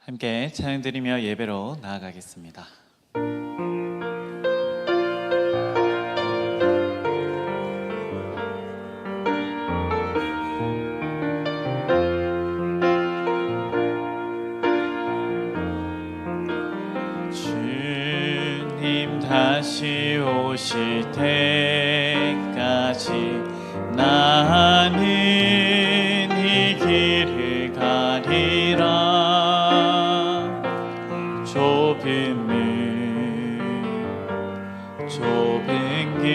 함께 찬양드리며 예배로 나아가겠습니다. 주님 다시 오실 때까지 나는 이 길을 가리라. 좁은 길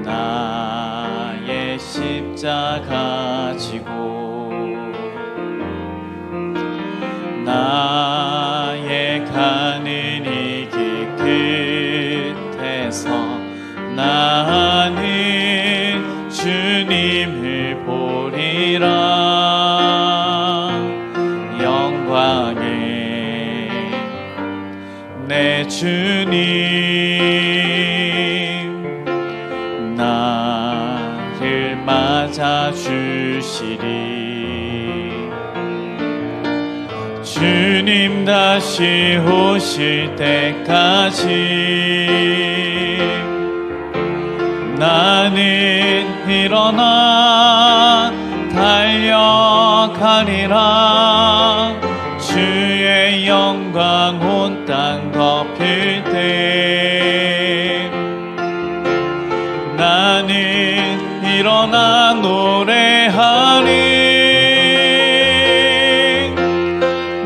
나의 십자가 지고 나의 가는 이 길 끝에서 나는 주님을 보리라. 영광의 내 주님 나를 맞아주시리. 주님 다시 오실 때까지 나는 일어나 달려가리라. 주의 영광 온 땅 덮일 때 나는 일어나 노래하리.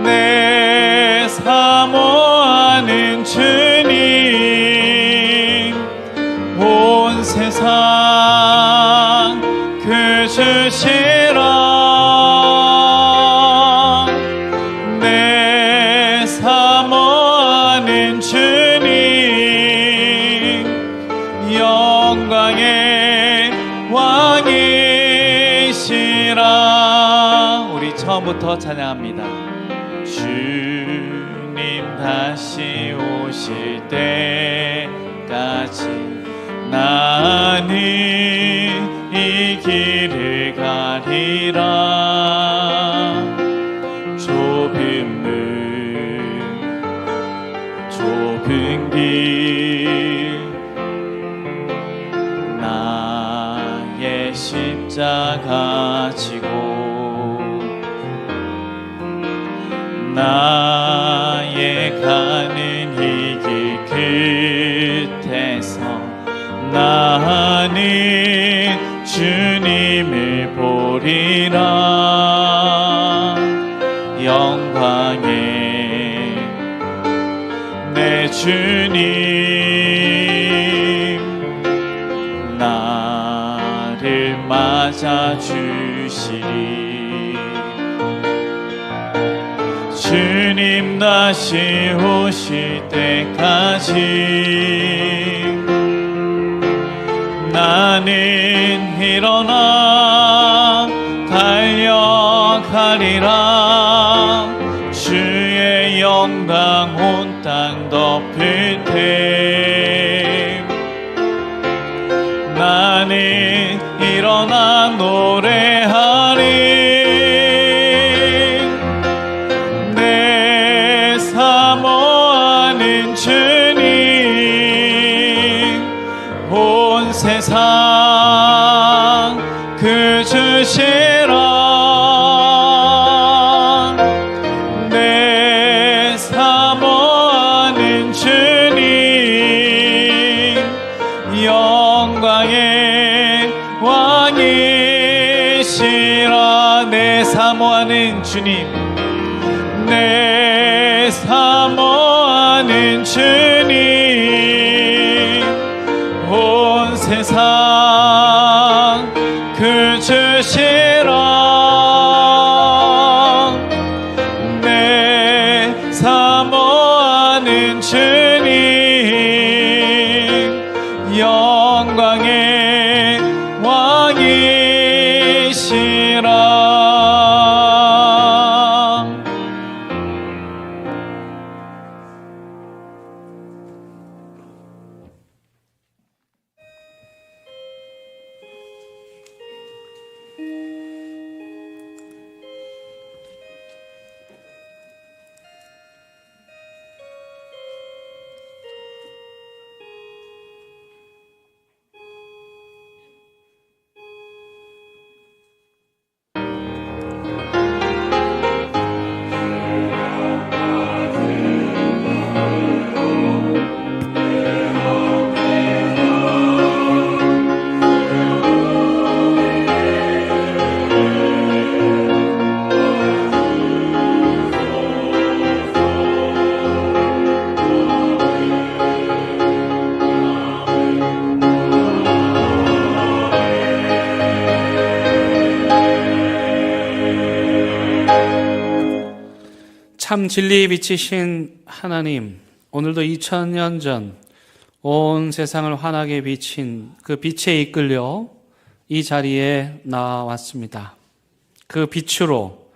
내 사모하는 주님 온 세상 그 주시라. 영광의 왕이시라. 우리 처음부터 찬양합니다. 주님 다시 오실 때까지 나는 이 길을 가리라. 좁은 길 나의 십자가 지고 나의 가는 이 길 끝에서 나는 주님을 보리라. 영광의 내 주님 나를 맞아주시리. 주님 다시 오실 때까지 나는 일어나 달려가리라. 주의 영광 온 땅 덮일 때 나는 일어나 노래하리. 내 사모하는 주님 온 세상 그 주시라. 영광의 왕이시라. 내 사모하는 주님 내 사모하는 주님 온 세상 그 주시라. 내 사모하는 주님 영광의 왕이시라. 참 진리에 비치신 하나님, 오늘도 2000년 전 온 세상을 환하게 비친 그 빛에 이끌려 이 자리에 나왔습니다. 그 빛으로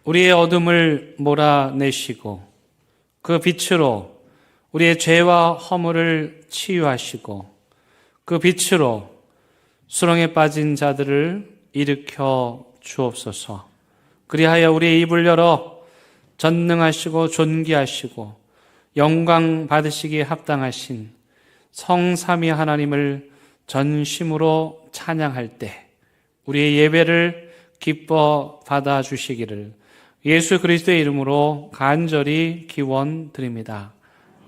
우리의 어둠을 몰아내시고 그 빛으로 우리의 죄와 허물을 치유하시고 그 빛으로 수렁에 빠진 자들을 일으켜 주옵소서. 그리하여 우리의 입을 열어 전능하시고 존귀하시고 영광 받으시기에 합당하신 성삼위 하나님을 전심으로 찬양할 때 우리의 예배를 기뻐 받아주시기를 예수 그리스도의 이름으로 간절히 기원드립니다.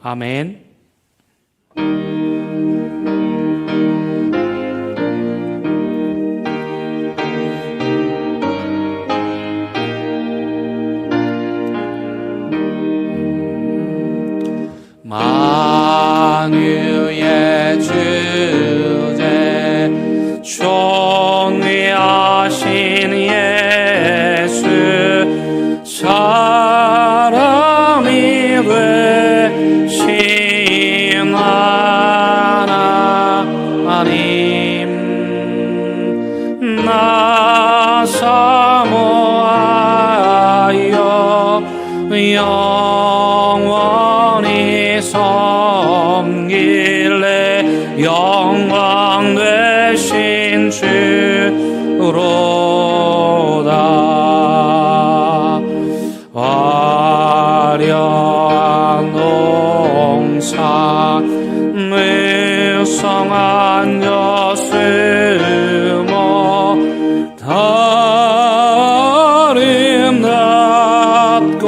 아멘. 만유의 주제 존귀하신 예수 사람이 되신 하나님 나 사모하여 영원히 섬길래 영광 되신 주로다. 화려한 동산 무성한 졌으모 아름답고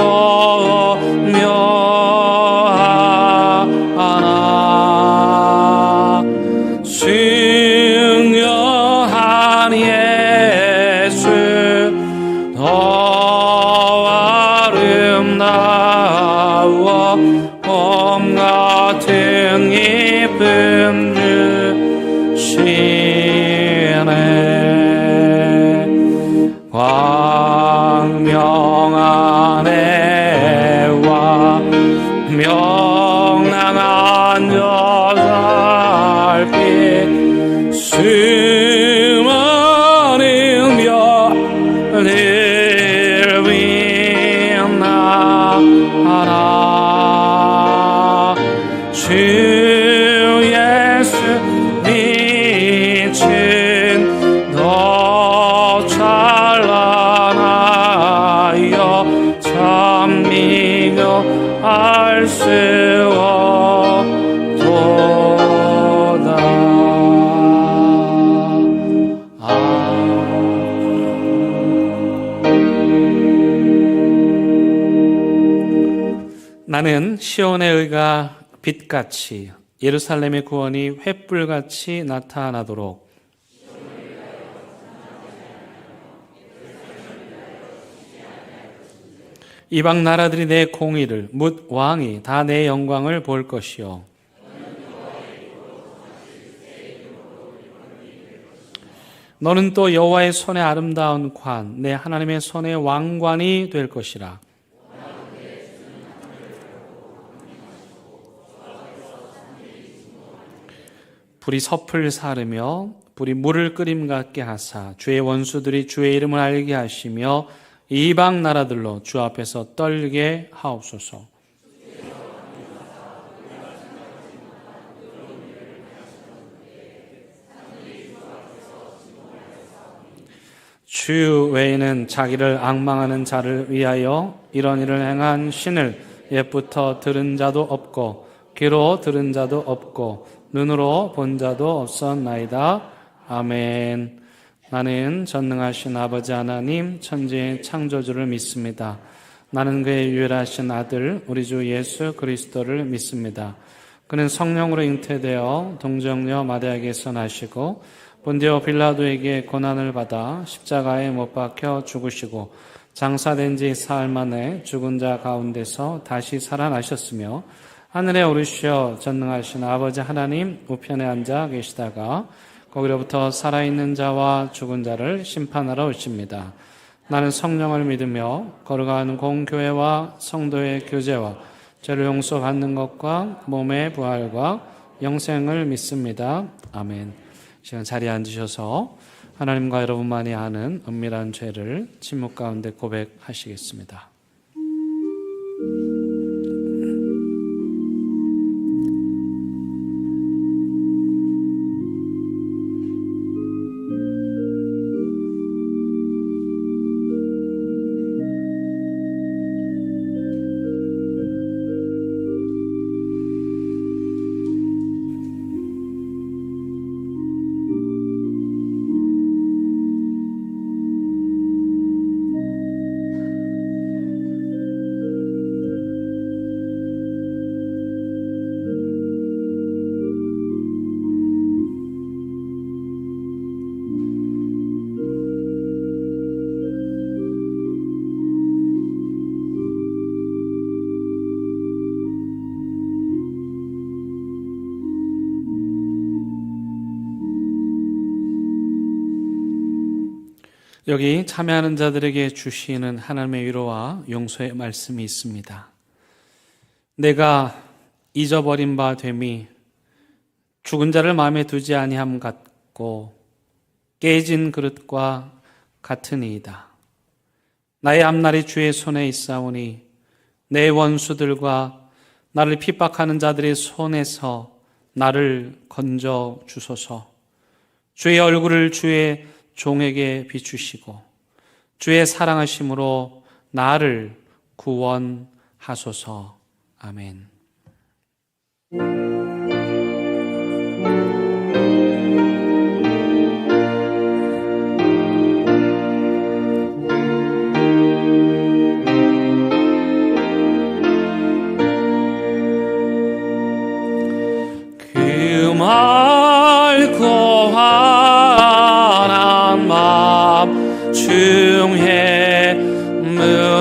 묘하나 승려한 예수 더 아름다워 봄 같은 기쁨 주시네. 광명한 해와 명랑한 여살빛 수많은 별들 빛나라. 주 예수 빛은 더 찬란하여 참 비교할 수 없도다. 나는 시온의 의가 빛같이 예루살렘의 구원이 횃불같이 나타나도록 이방 나라들이 내 공의를 묻 왕이 다 내 영광을 볼 것이요 너는 또 여호와의 손의 아름다운 관 내 하나님의 손의 왕관이 될 것이라. 불이 섭을 사르며 불이 물을 끓임 같게 하사 주의 원수들이 주의 이름을 알게 하시며 이방 나라들로 주 앞에서 떨게 하옵소서. 주 외에는 자기를 앙망하는 자를 위하여 이런 일을 행한 신을 옛부터 들은 자도 없고 귀로 들은 자도 없고 눈으로 본 자도 없었나이다. 아멘. 나는 전능하신 아버지 하나님 천지의 창조주를 믿습니다. 나는 그의 유일하신 아들 우리 주 예수 그리스도를 믿습니다. 그는 성령으로 잉태되어 동정녀 마리아에게서 나시고 본디오 빌라도에게 고난을 받아 십자가에 못 박혀 죽으시고 장사된 지 사흘 만에 죽은 자 가운데서 다시 살아나셨으며 하늘에 오르시어 전능하신 아버지 하나님 우편에 앉아 계시다가 거기로부터 살아있는 자와 죽은 자를 심판하러 오십니다. 나는 성령을 믿으며 거룩한 공교회와 성도의 교제와 죄를 용서받는 것과 몸의 부활과 영생을 믿습니다. 아멘. 시간 자리에 앉으셔서 하나님과 여러분만이 아는 은밀한 죄를 침묵 가운데 고백하시겠습니다. 여기 참여하는 자들에게 주시는 하나님의 위로와 용서의 말씀이 있습니다. 내가 잊어버린 바 됨이 죽은 자를 마음에 두지 아니함 같고 깨진 그릇과 같으니이다. 나의 앞날이 주의 손에 있사오니 내 원수들과 나를 핍박하는 자들의 손에서 나를 건져 주소서. 주의 얼굴을 주의 종에게 비추시고 주의 사랑하심으로 나를 구원하소서. 아멘. 그 맑고 환한 밤 중에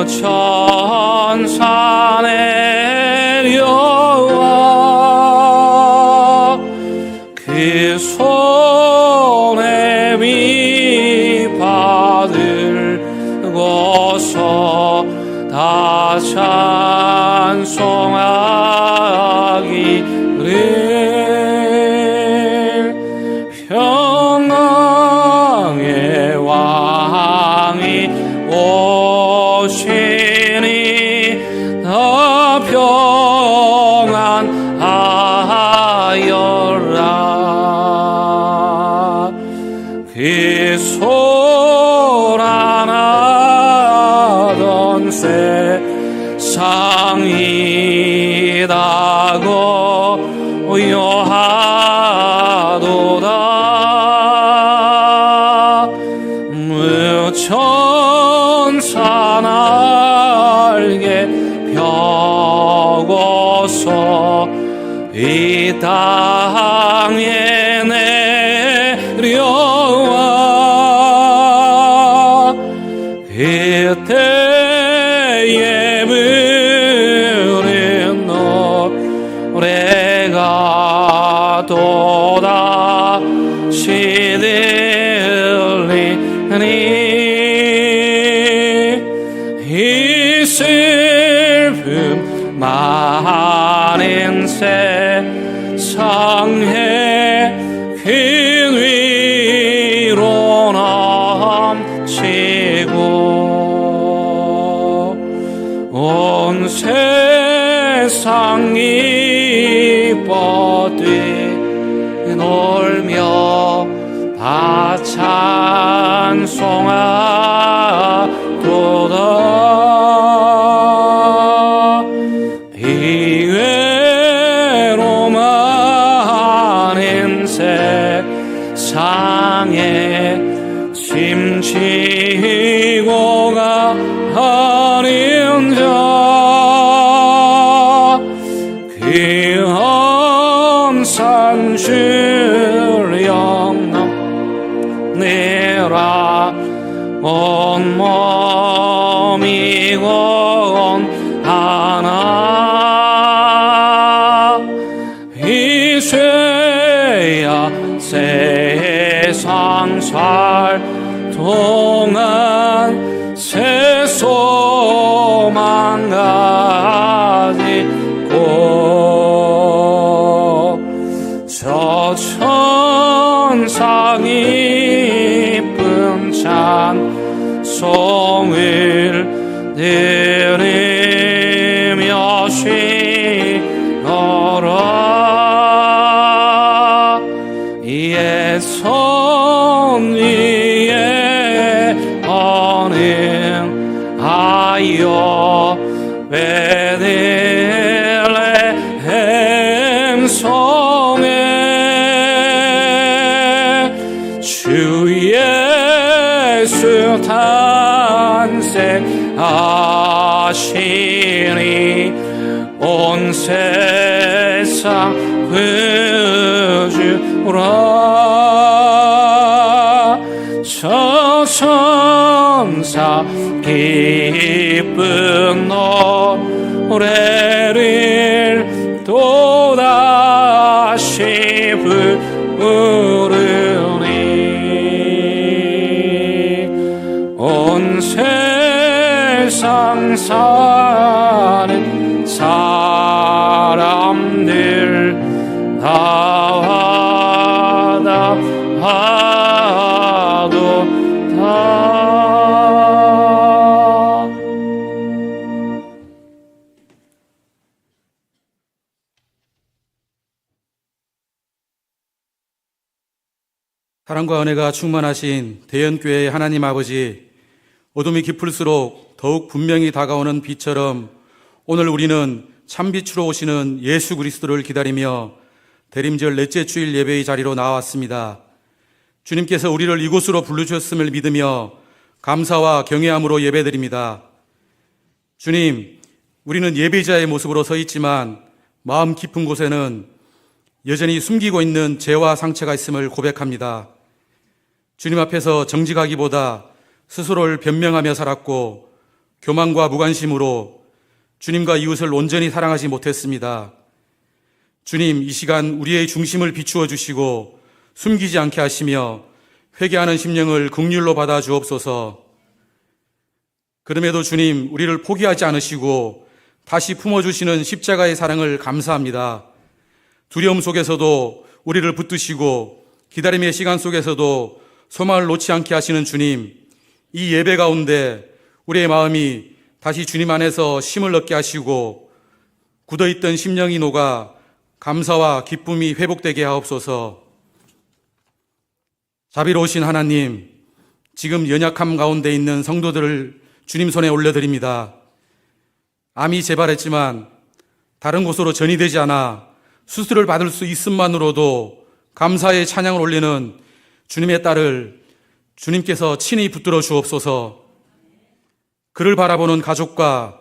무천사 내려와 그 손에 밑받들고서 다 찬송하기를 평강의 왕이 오시니 더 평안하여라. 그 소란하던 세상이다고 고요하도다. 무천사 날개 펴고서 이 땅에 내려와 그때에 부른 노래가 또다시 들리니 이 슬픔 많은 세상에 그 위로 넘치고 온 세상이 뻗놀며 다 찬송하도다. 이 외로운 세상에 짐지고 가는 자 그 엄산 줄령 내라 온몸이고 하나 이제야 세상 살 동안 찬송을 드리며 쉬어라. 이에 선 위에 언행하여 베들레헴 성에 주 예수 탄생하시니 온 세상 구주라. 저 천사 기쁜 노래를 또다시 부르니 온 세상 사는 사람들 다하다 하도 다. 사랑과 은혜가 충만하신 대연교회의 하나님 아버지, 어둠이 깊을수록 더욱 분명히 다가오는 빛처럼 오늘 우리는 참빛으로 오시는 예수 그리스도를 기다리며 대림절 넷째 주일 예배의 자리로 나왔습니다. 주님께서 우리를 이곳으로 부르셨음을 믿으며 감사와 경외함으로 예배드립니다. 주님, 우리는 예배자의 모습으로 서 있지만 마음 깊은 곳에는 여전히 숨기고 있는 죄와 상처가 있음을 고백합니다. 주님 앞에서 정직하기보다 스스로를 변명하며 살았고 교만과 무관심으로 주님과 이웃을 온전히 사랑하지 못했습니다. 주님, 이 시간 우리의 중심을 비추어 주시고 숨기지 않게 하시며 회개하는 심령을 긍휼로 받아 주옵소서. 그럼에도 주님, 우리를 포기하지 않으시고 다시 품어주시는 십자가의 사랑을 감사합니다. 두려움 속에서도 우리를 붙드시고 기다림의 시간 속에서도 소망을 놓지 않게 하시는 주님, 이 예배 가운데 우리의 마음이 다시 주님 안에서 쉼을 얻게 하시고 굳어있던 심령이 녹아 감사와 기쁨이 회복되게 하옵소서. 자비로우신 하나님, 지금 연약함 가운데 있는 성도들을 주님 손에 올려드립니다. 암이 재발했지만 다른 곳으로 전이되지 않아 수술을 받을 수 있음만으로도 감사의 찬양을 올리는 주님의 딸을 주님께서 친히 붙들어 주옵소서. 그를 바라보는 가족과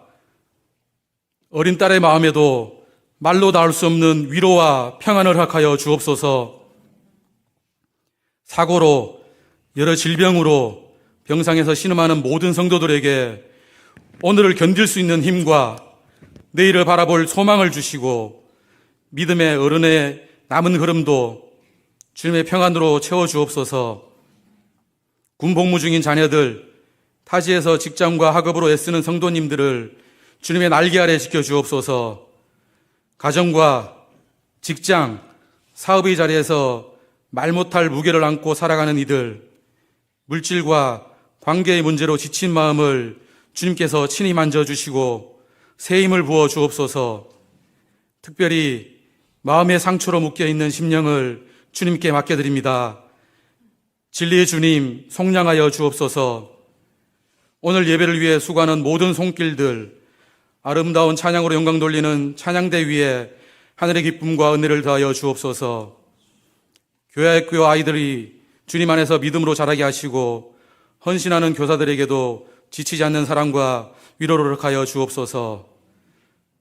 어린 딸의 마음에도 말로 닿을 수 없는 위로와 평안을 허락하여 주옵소서. 사고로 여러 질병으로 병상에서 신음하는 모든 성도들에게 오늘을 견딜 수 있는 힘과 내일을 바라볼 소망을 주시고 믿음의 어른의 남은 흐름도 주님의 평안으로 채워주옵소서. 군복무 중인 자녀들, 타지에서 직장과 학업으로 애쓰는 성도님들을 주님의 날개 아래 지켜주옵소서. 가정과 직장, 사업의 자리에서 말 못할 무게를 안고 살아가는 이들, 물질과 관계의 문제로 지친 마음을 주님께서 친히 만져주시고 새 힘을 부어 주옵소서. 특별히 마음의 상처로 묶여있는 심령을 주님께 맡겨드립니다. 진리의 주님, 속량하여 주옵소서. 오늘 예배를 위해 수고하는 모든 손길들, 아름다운 찬양으로 영광 돌리는 찬양대 위에 하늘의 기쁨과 은혜를 더하여 주옵소서. 교회학교 아이들이 주님 안에서 믿음으로 자라게 하시고 헌신하는 교사들에게도 지치지 않는 사랑과 위로를 허락하여 주옵소서.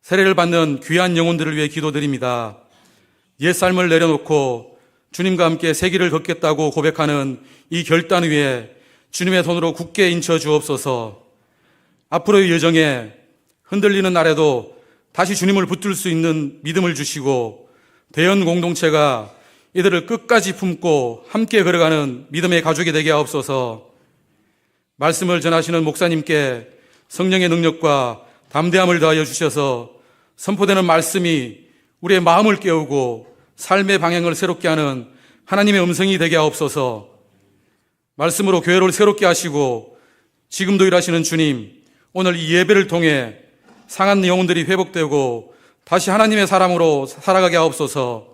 세례를 받는 귀한 영혼들을 위해 기도드립니다. 옛삶을 내려놓고 주님과 함께 새 길을 걷겠다고 고백하는 이 결단 위에 주님의 손으로 굳게 인쳐 주옵소서. 앞으로의 여정에 흔들리는 날에도 다시 주님을 붙들 수 있는 믿음을 주시고 대연 공동체가 이들을 끝까지 품고 함께 걸어가는 믿음의 가족이 되게 하옵소서. 말씀을 전하시는 목사님께 성령의 능력과 담대함을 더하여 주셔서 선포되는 말씀이 우리의 마음을 깨우고 삶의 방향을 새롭게 하는 하나님의 음성이 되게 하옵소서. 말씀으로 교회를 새롭게 하시고 지금도 일하시는 주님, 오늘 이 예배를 통해 상한 영혼들이 회복되고 다시 하나님의 사람으로 살아가게 하옵소서.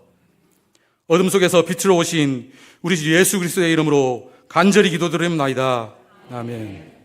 어둠 속에서 빛으로 오신 우리 주 예수 그리스도의 이름으로 간절히 기도드립니다. 아멘.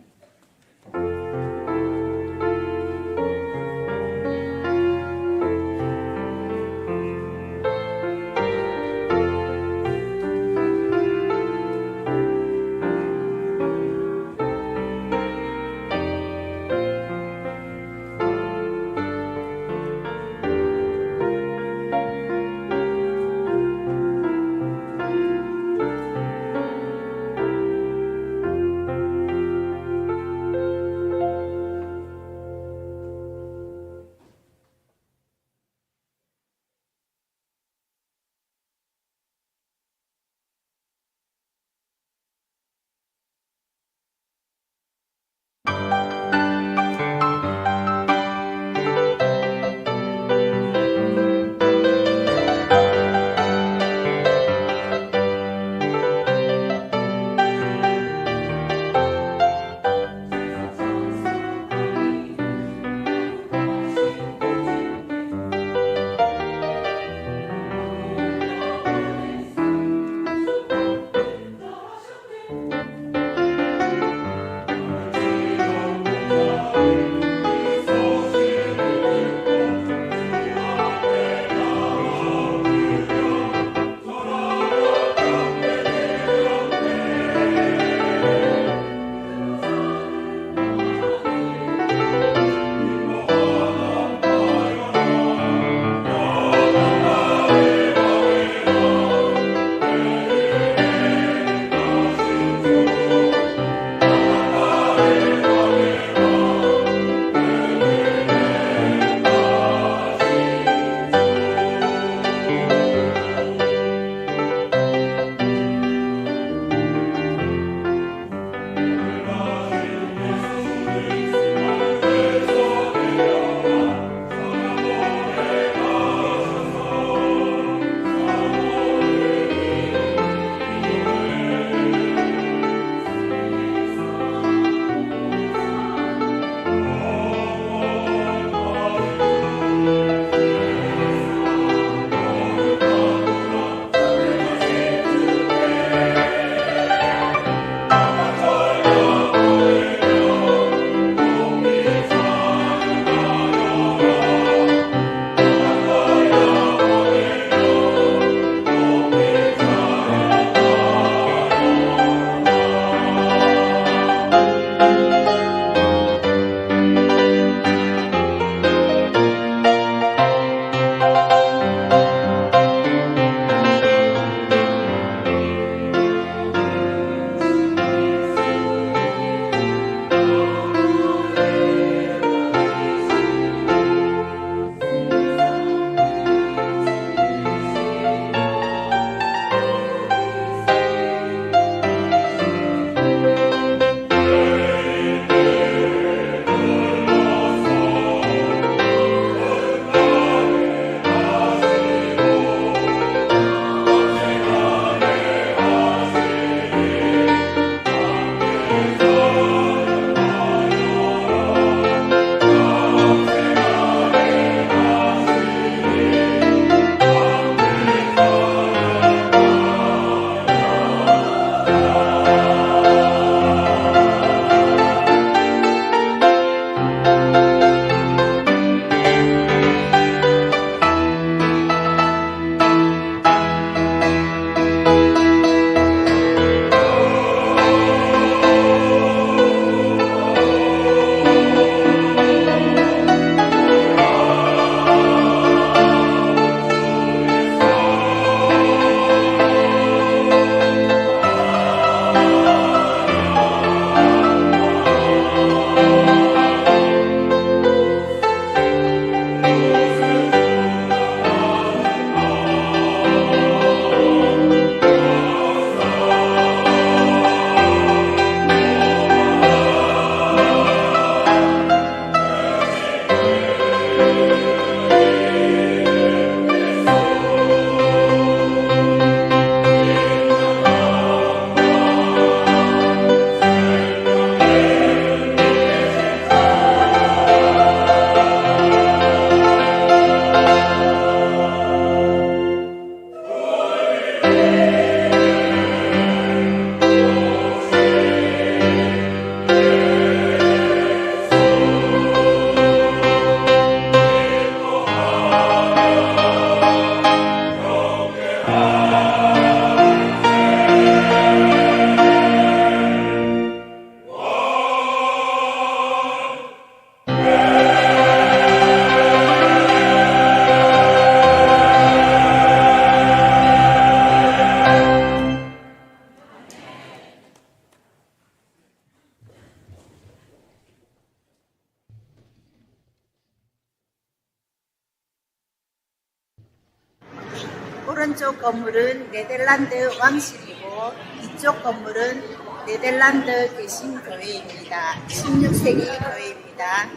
오른쪽 건물은 네덜란드 왕실이고 이쪽 건물은 네덜란드 개신교회입니다. 16세기 교회입니다.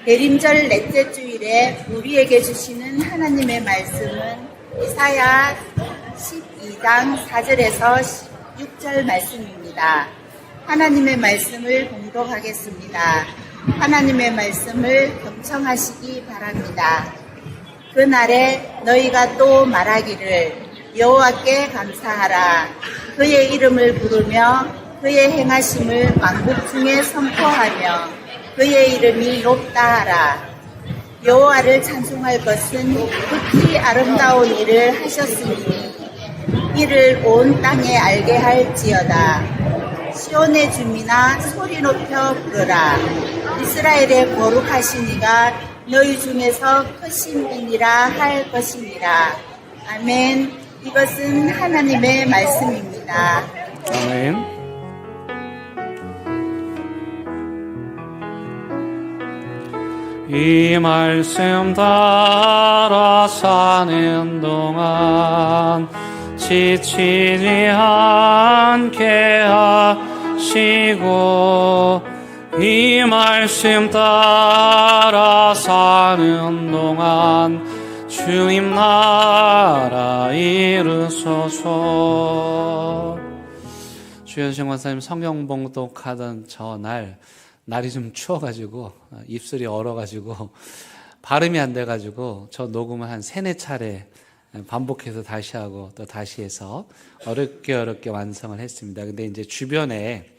대림절 넷째 주일에 우리에게 주시는 하나님의 말씀은 이사야 12장 4절에서 6절 말씀입니다. 하나님의 말씀을 봉독하겠습니다. 하나님의 말씀을 경청하시기 바랍니다. 그날에 너희가 또 말하기를 여호와께 감사하라. 그의 이름을 부르며 그의 행하심을 만국 중에 선포하며 그의 이름이 높다 하라. 여호와를 찬송할 것은 극히 아름다운 일을 하셨으니 이를 온 땅에 알게 할지어다. 시온의 주민아 소리 높여 부르라. 이스라엘의 거룩하신 이가 너희 중에서 크신 이니라 할 것이니라. 아멘. 이것은 하나님의 말씀입니다. 아멘. 이 말씀 따라 사는 동안 지치지 않게 하시고 이 말씀 따라 사는 동안 주님 나라 이루소서. 주현식 권사님 성경 봉독하던 저날 날이 좀 추워가지고 입술이 얼어가지고 발음이 안 돼가지고 저 녹음을 한 3-4차례 반복해서 다시 하고 또 다시 해서 어렵게 완성을 했습니다. 근데 이제 주변에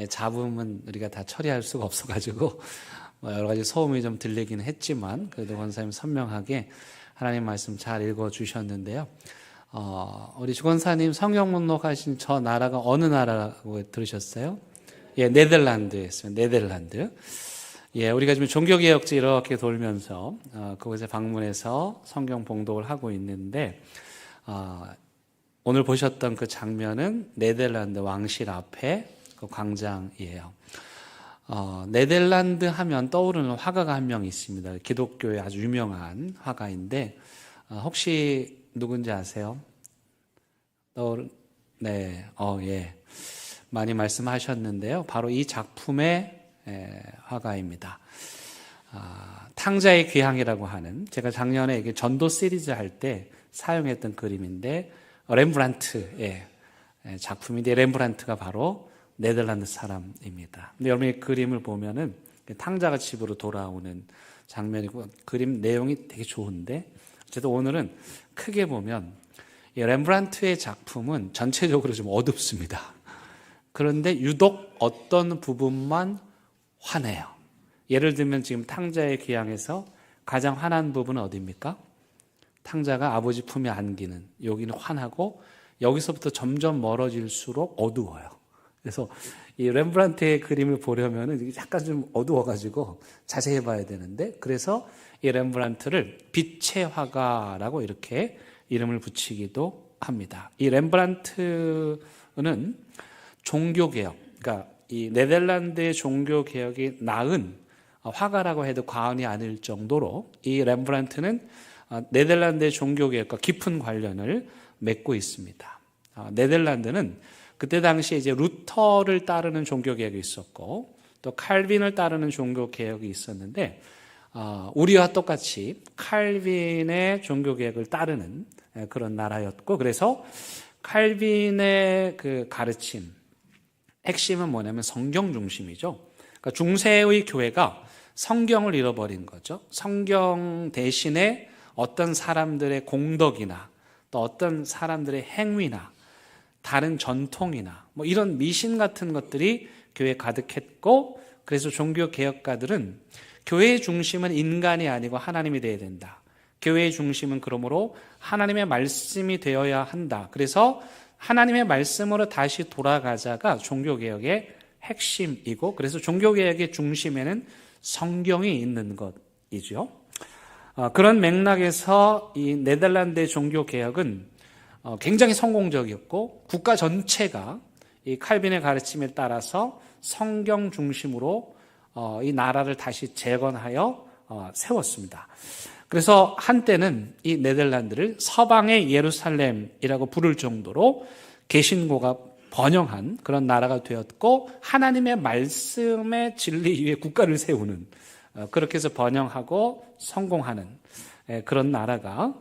잡음은 우리가 다 처리할 수가 없어가지고 여러 가지 소음이 좀 들리기는 했지만 그래도 권사님 선명하게 하나님 말씀 잘 읽어주셨는데요. 우리 주권사님 성경 목록하신 저 나라가 어느 나라라고 들으셨어요? 예, 네덜란드였어요. 네덜란드. 예, 우리가 지금 종교개혁지 이렇게 돌면서 그곳에 방문해서 성경 봉독을 하고 있는데 오늘 보셨던 그 장면은 네덜란드 왕실 앞에 그 광장이에요. 네덜란드 하면 떠오르는 화가가 한 명 있습니다. 기독교의 아주 유명한 화가인데 혹시 누군지 아세요? 네, 예. 많이 말씀하셨는데요. 바로 이 작품의 화가입니다. 탕자의 귀향이라고 하는 제가 작년에 이게 전도 시리즈 할 때 사용했던 그림인데 렘브란트의 작품인데 렘브란트가 바로 네덜란드 사람입니다. 근데 여러분이 그림을 보면은 탕자가 집으로 돌아오는 장면이고 그림 내용이 되게 좋은데 어쨌든 오늘은 크게 보면 이 렘브란트의 작품은 전체적으로 좀 어둡습니다. 그런데 유독 어떤 부분만 환해요. 예를 들면 지금 탕자의 귀향에서 가장 환한 부분은 어디입니까? 탕자가 아버지 품에 안기는 여기는 환하고 여기서부터 점점 멀어질수록 어두워요. 그래서 이 렘브란트의 그림을 보려면 약간 좀 어두워가지고 자세히 봐야 되는데 그래서 이 렘브란트를 빛의 화가라고 이렇게 이름을 붙이기도 합니다. 이 렘브란트는 종교개혁, 그러니까 이 네덜란드의 종교개혁이 낳은 화가라고 해도 과언이 아닐 정도로 이 렘브란트는 네덜란드의 종교개혁과 깊은 관련을 맺고 있습니다. 네덜란드는 그때 당시에 이제 루터를 따르는 종교개혁이 있었고 또 칼빈을 따르는 종교개혁이 있었는데 우리와 똑같이 칼빈의 종교개혁을 따르는 그런 나라였고 그래서 칼빈의 그 가르침 핵심은 뭐냐면 성경 중심이죠. 그러니까 중세의 교회가 성경을 잃어버린 거죠. 성경 대신에 어떤 사람들의 공덕이나 또 어떤 사람들의 행위나 다른 전통이나 뭐 이런 미신 같은 것들이 교회에 가득했고 그래서 종교개혁가들은 교회의 중심은 인간이 아니고 하나님이 되어야 된다. 교회의 중심은 그러므로 하나님의 말씀이 되어야 한다. 그래서 하나님의 말씀으로 다시 돌아가자가 종교개혁의 핵심이고 그래서 종교개혁의 중심에는 성경이 있는 것이죠. 그런 맥락에서 이 네덜란드의 종교개혁은 굉장히 성공적이었고 국가 전체가 이 칼빈의 가르침에 따라서 성경 중심으로 이 나라를 다시 재건하여 세웠습니다. 그래서 한때는 이 네덜란드를 서방의 예루살렘이라고 부를 정도로 개신교가 번영한 그런 나라가 되었고, 하나님의 말씀의 진리 위에 국가를 세우는, 그렇게 해서 번영하고 성공하는 그런 나라가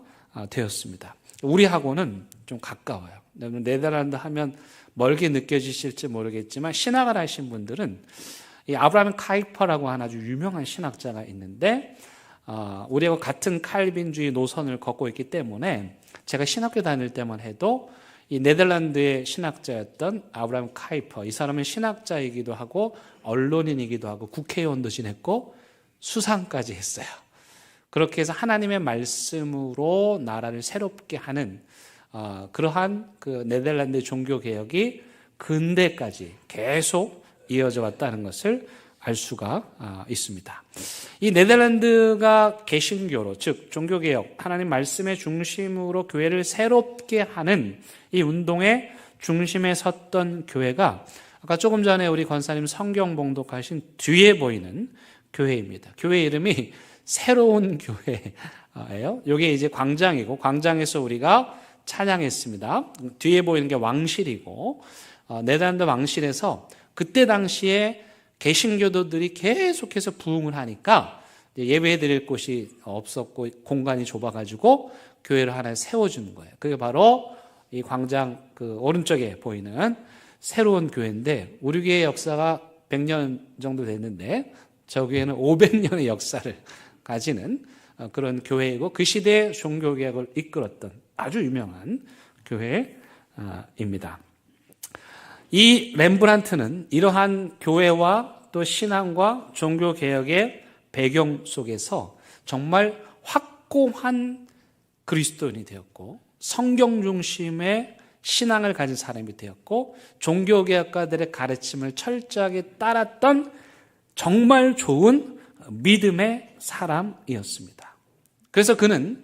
되었습니다. 우리하고는 좀 가까워요. 네덜란드 하면 멀게 느껴지실지 모르겠지만, 신학을 하신 분들은 이 아브라함 카이퍼라고 하는 아주 유명한 신학자가 있는데, 우리하고 같은 칼빈주의 노선을 걷고 있기 때문에 제가 신학교 다닐 때만 해도 이 네덜란드의 신학자였던 아브라함 카이퍼, 이 사람은 신학자이기도 하고 언론인이기도 하고 국회의원도 지냈고 수상까지 했어요. 그렇게 해서 하나님의 말씀으로 나라를 새롭게 하는 그러한 그 네덜란드 종교개혁이 근대까지 계속 이어져 왔다는 것을 알 수가 있습니다. 이 네덜란드가 개신교로, 즉 종교개혁, 하나님 말씀의 중심으로 교회를 새롭게 하는 이 운동의 중심에 섰던 교회가 아까 조금 전에 우리 권사님 성경 봉독하신 뒤에 보이는 교회입니다. 교회 이름이 새로운 교회예요. 이게 이제 광장이고, 광장에서 우리가 찬양했습니다. 뒤에 보이는 게 왕실이고, 네덜란드 왕실에서 그때 당시에 개신교도들이 계속해서 부흥을 하니까 예배 드릴 곳이 없었고 공간이 좁아가지고 교회를 하나 세워주는 거예요. 그게 바로 이 광장 그 오른쪽에 보이는 새로운 교회인데, 우리 교회의 역사가 100년 정도 됐는데 저 교회는 500년의 역사를 가지는 그런 교회이고, 그 시대의 종교개혁을 이끌었던 아주 유명한 교회입니다. 이 렘브란트는 이러한 교회와 또 신앙과 종교개혁의 배경 속에서 정말 확고한 그리스도인이 되었고, 성경 중심의 신앙을 가진 사람이 되었고, 종교개혁가들의 가르침을 철저하게 따랐던 정말 좋은 믿음의 사람이었습니다. 그래서 그는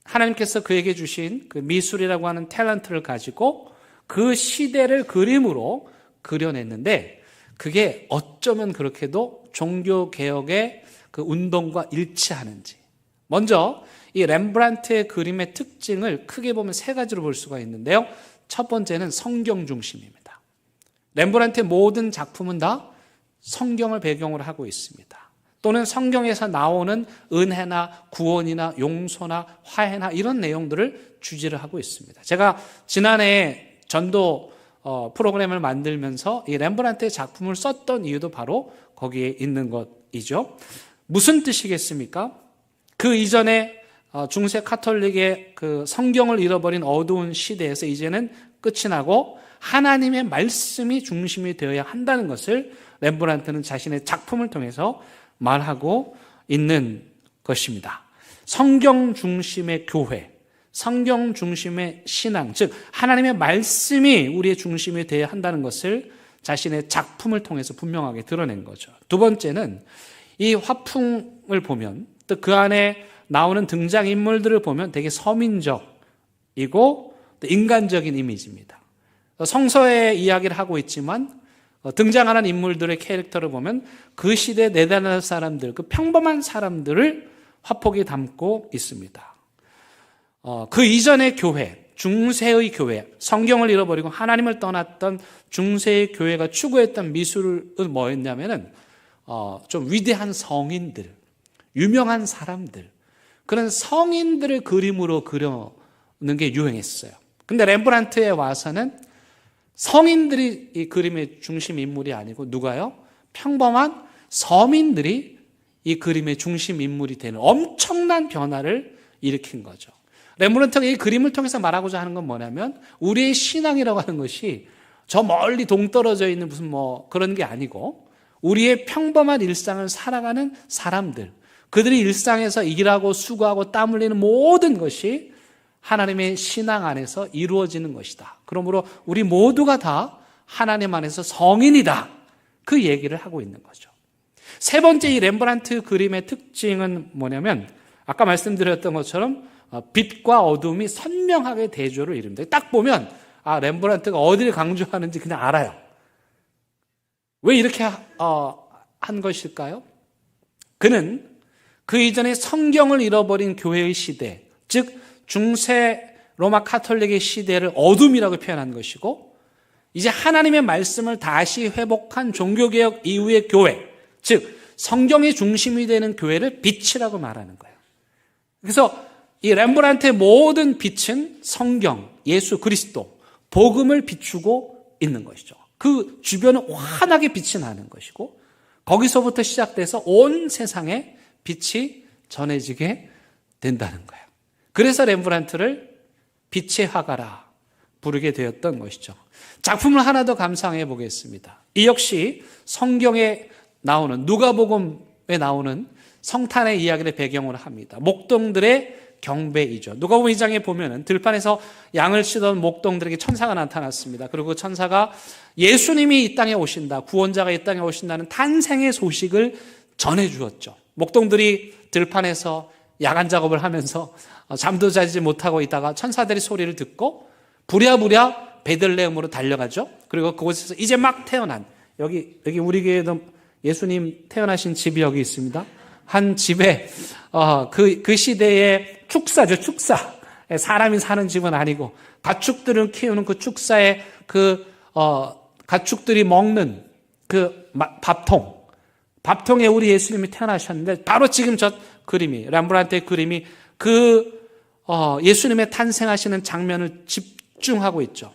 하나님께서 그에게 주신 그 미술이라고 하는 탤런트를 가지고 그 시대를 그림으로 그려냈는데, 그게 어쩌면 그렇게도 종교개혁의 그 운동과 일치하는지. 먼저 이 렘브란트의 그림의 특징을 크게 보면 세 가지로 볼 수가 있는데요. 첫 번째는 성경 중심입니다. 렘브란트의 모든 작품은 다 성경을 배경으로 하고 있습니다. 또는 성경에서 나오는 은혜나 구원이나 용서나 화해나 이런 내용들을 주제를 하고 있습니다. 제가 지난해 전도 프로그램을 만들면서 이 렘브란트의 작품을 썼던 이유도 바로 거기에 있는 것이죠. 무슨 뜻이겠습니까? 그 이전에 중세 카톨릭의 그 성경을 잃어버린 어두운 시대에서 이제는 끝이 나고 하나님의 말씀이 중심이 되어야 한다는 것을 렘브란트는 자신의 작품을 통해서 말하고 있는 것입니다. 성경 중심의 교회, 성경 중심의 신앙, 즉 하나님의 말씀이 우리의 중심이 되어야 한다는 것을 자신의 작품을 통해서 분명하게 드러낸 거죠. 두 번째는 이 화풍을 보면, 또 그 안에 나오는 등장인물들을 보면 되게 서민적이고 또 인간적인 이미지입니다. 성서의 이야기를 하고 있지만 등장하는 인물들의 캐릭터를 보면 그 시대 네덜란드 사람들, 그 평범한 사람들을 화폭이 담고 있습니다. 그 이전의 교회, 중세의 교회, 성경을 잃어버리고 하나님을 떠났던 중세의 교회가 추구했던 미술은 뭐였냐면은 좀 위대한 성인들, 유명한 사람들, 그런 성인들을 그림으로 그려는 게 유행했어요. 근데 렘브란트에 와서는 성인들이 이 그림의 중심 인물이 아니고 누가요? 평범한 서민들이 이 그림의 중심 인물이 되는 엄청난 변화를 일으킨 거죠. 렘브란트가 이 그림을 통해서 말하고자 하는 건 뭐냐면, 우리의 신앙이라고 하는 것이 저 멀리 동떨어져 있는 무슨 뭐 그런 게 아니고, 우리의 평범한 일상을 살아가는 사람들, 그들이 일상에서 일하고 수고하고 땀 흘리는 모든 것이 하나님의 신앙 안에서 이루어지는 것이다. 그러므로 우리 모두가 다 하나님 안에서 성인이다. 그 얘기를 하고 있는 거죠. 세 번째, 이 렘브란트 그림의 특징은 뭐냐면, 아까 말씀드렸던 것처럼 빛과 어둠이 선명하게 대조를 이룹니다. 딱 보면 렘브란트가 어디를 강조하는지 그냥 알아요. 왜 이렇게 한 것일까요? 그는 그 이전에 성경을 잃어버린 교회의 시대, 즉 중세 로마 카톨릭의 시대를 어둠이라고 표현한 것이고, 이제 하나님의 말씀을 다시 회복한 종교개혁 이후의 교회, 즉 성경이 중심이 되는 교회를 빛이라고 말하는 거예요. 그래서 이 렘브란트의 모든 빛은 성경, 예수 그리스도, 복음을 비추고 있는 것이죠. 그 주변은 환하게 빛이 나는 것이고, 거기서부터 시작돼서 온 세상에 빛이 전해지게 된다는 거예요. 그래서 렘브란트를 빛의 화가라 부르게 되었던 것이죠. 작품을 하나 더 감상해 보겠습니다. 이 역시 성경에 나오는, 누가복음에 나오는 성탄의 이야기를 배경으로 합니다. 목동들의 경배이죠. 누가복음 2장에 보면은 들판에서 양을 치던 목동들에게 천사가 나타났습니다. 그리고 그 천사가 예수님이 이 땅에 오신다, 구원자가 이 땅에 오신다는 탄생의 소식을 전해 주었죠. 목동들이 들판에서 야간 작업을 하면서 잠도 자지 못하고 있다가 천사들의 소리를 듣고 부랴부랴 베들레헴으로 달려가죠. 그리고 그곳에서 이제 막 태어난, 여기 우리 교회도 예수님 태어나신 집이 여기 있습니다. 한 집에 그 시대의 축사죠, 축사. 사람이 사는 집은 아니고 가축들을 키우는 그 축사에 가축들이 먹는 그 밥통에 우리 예수님이 태어나셨는데, 바로 지금 저 그림이, 렘브란트의 그림이 예수님의 탄생하시는 장면을 집중하고 있죠.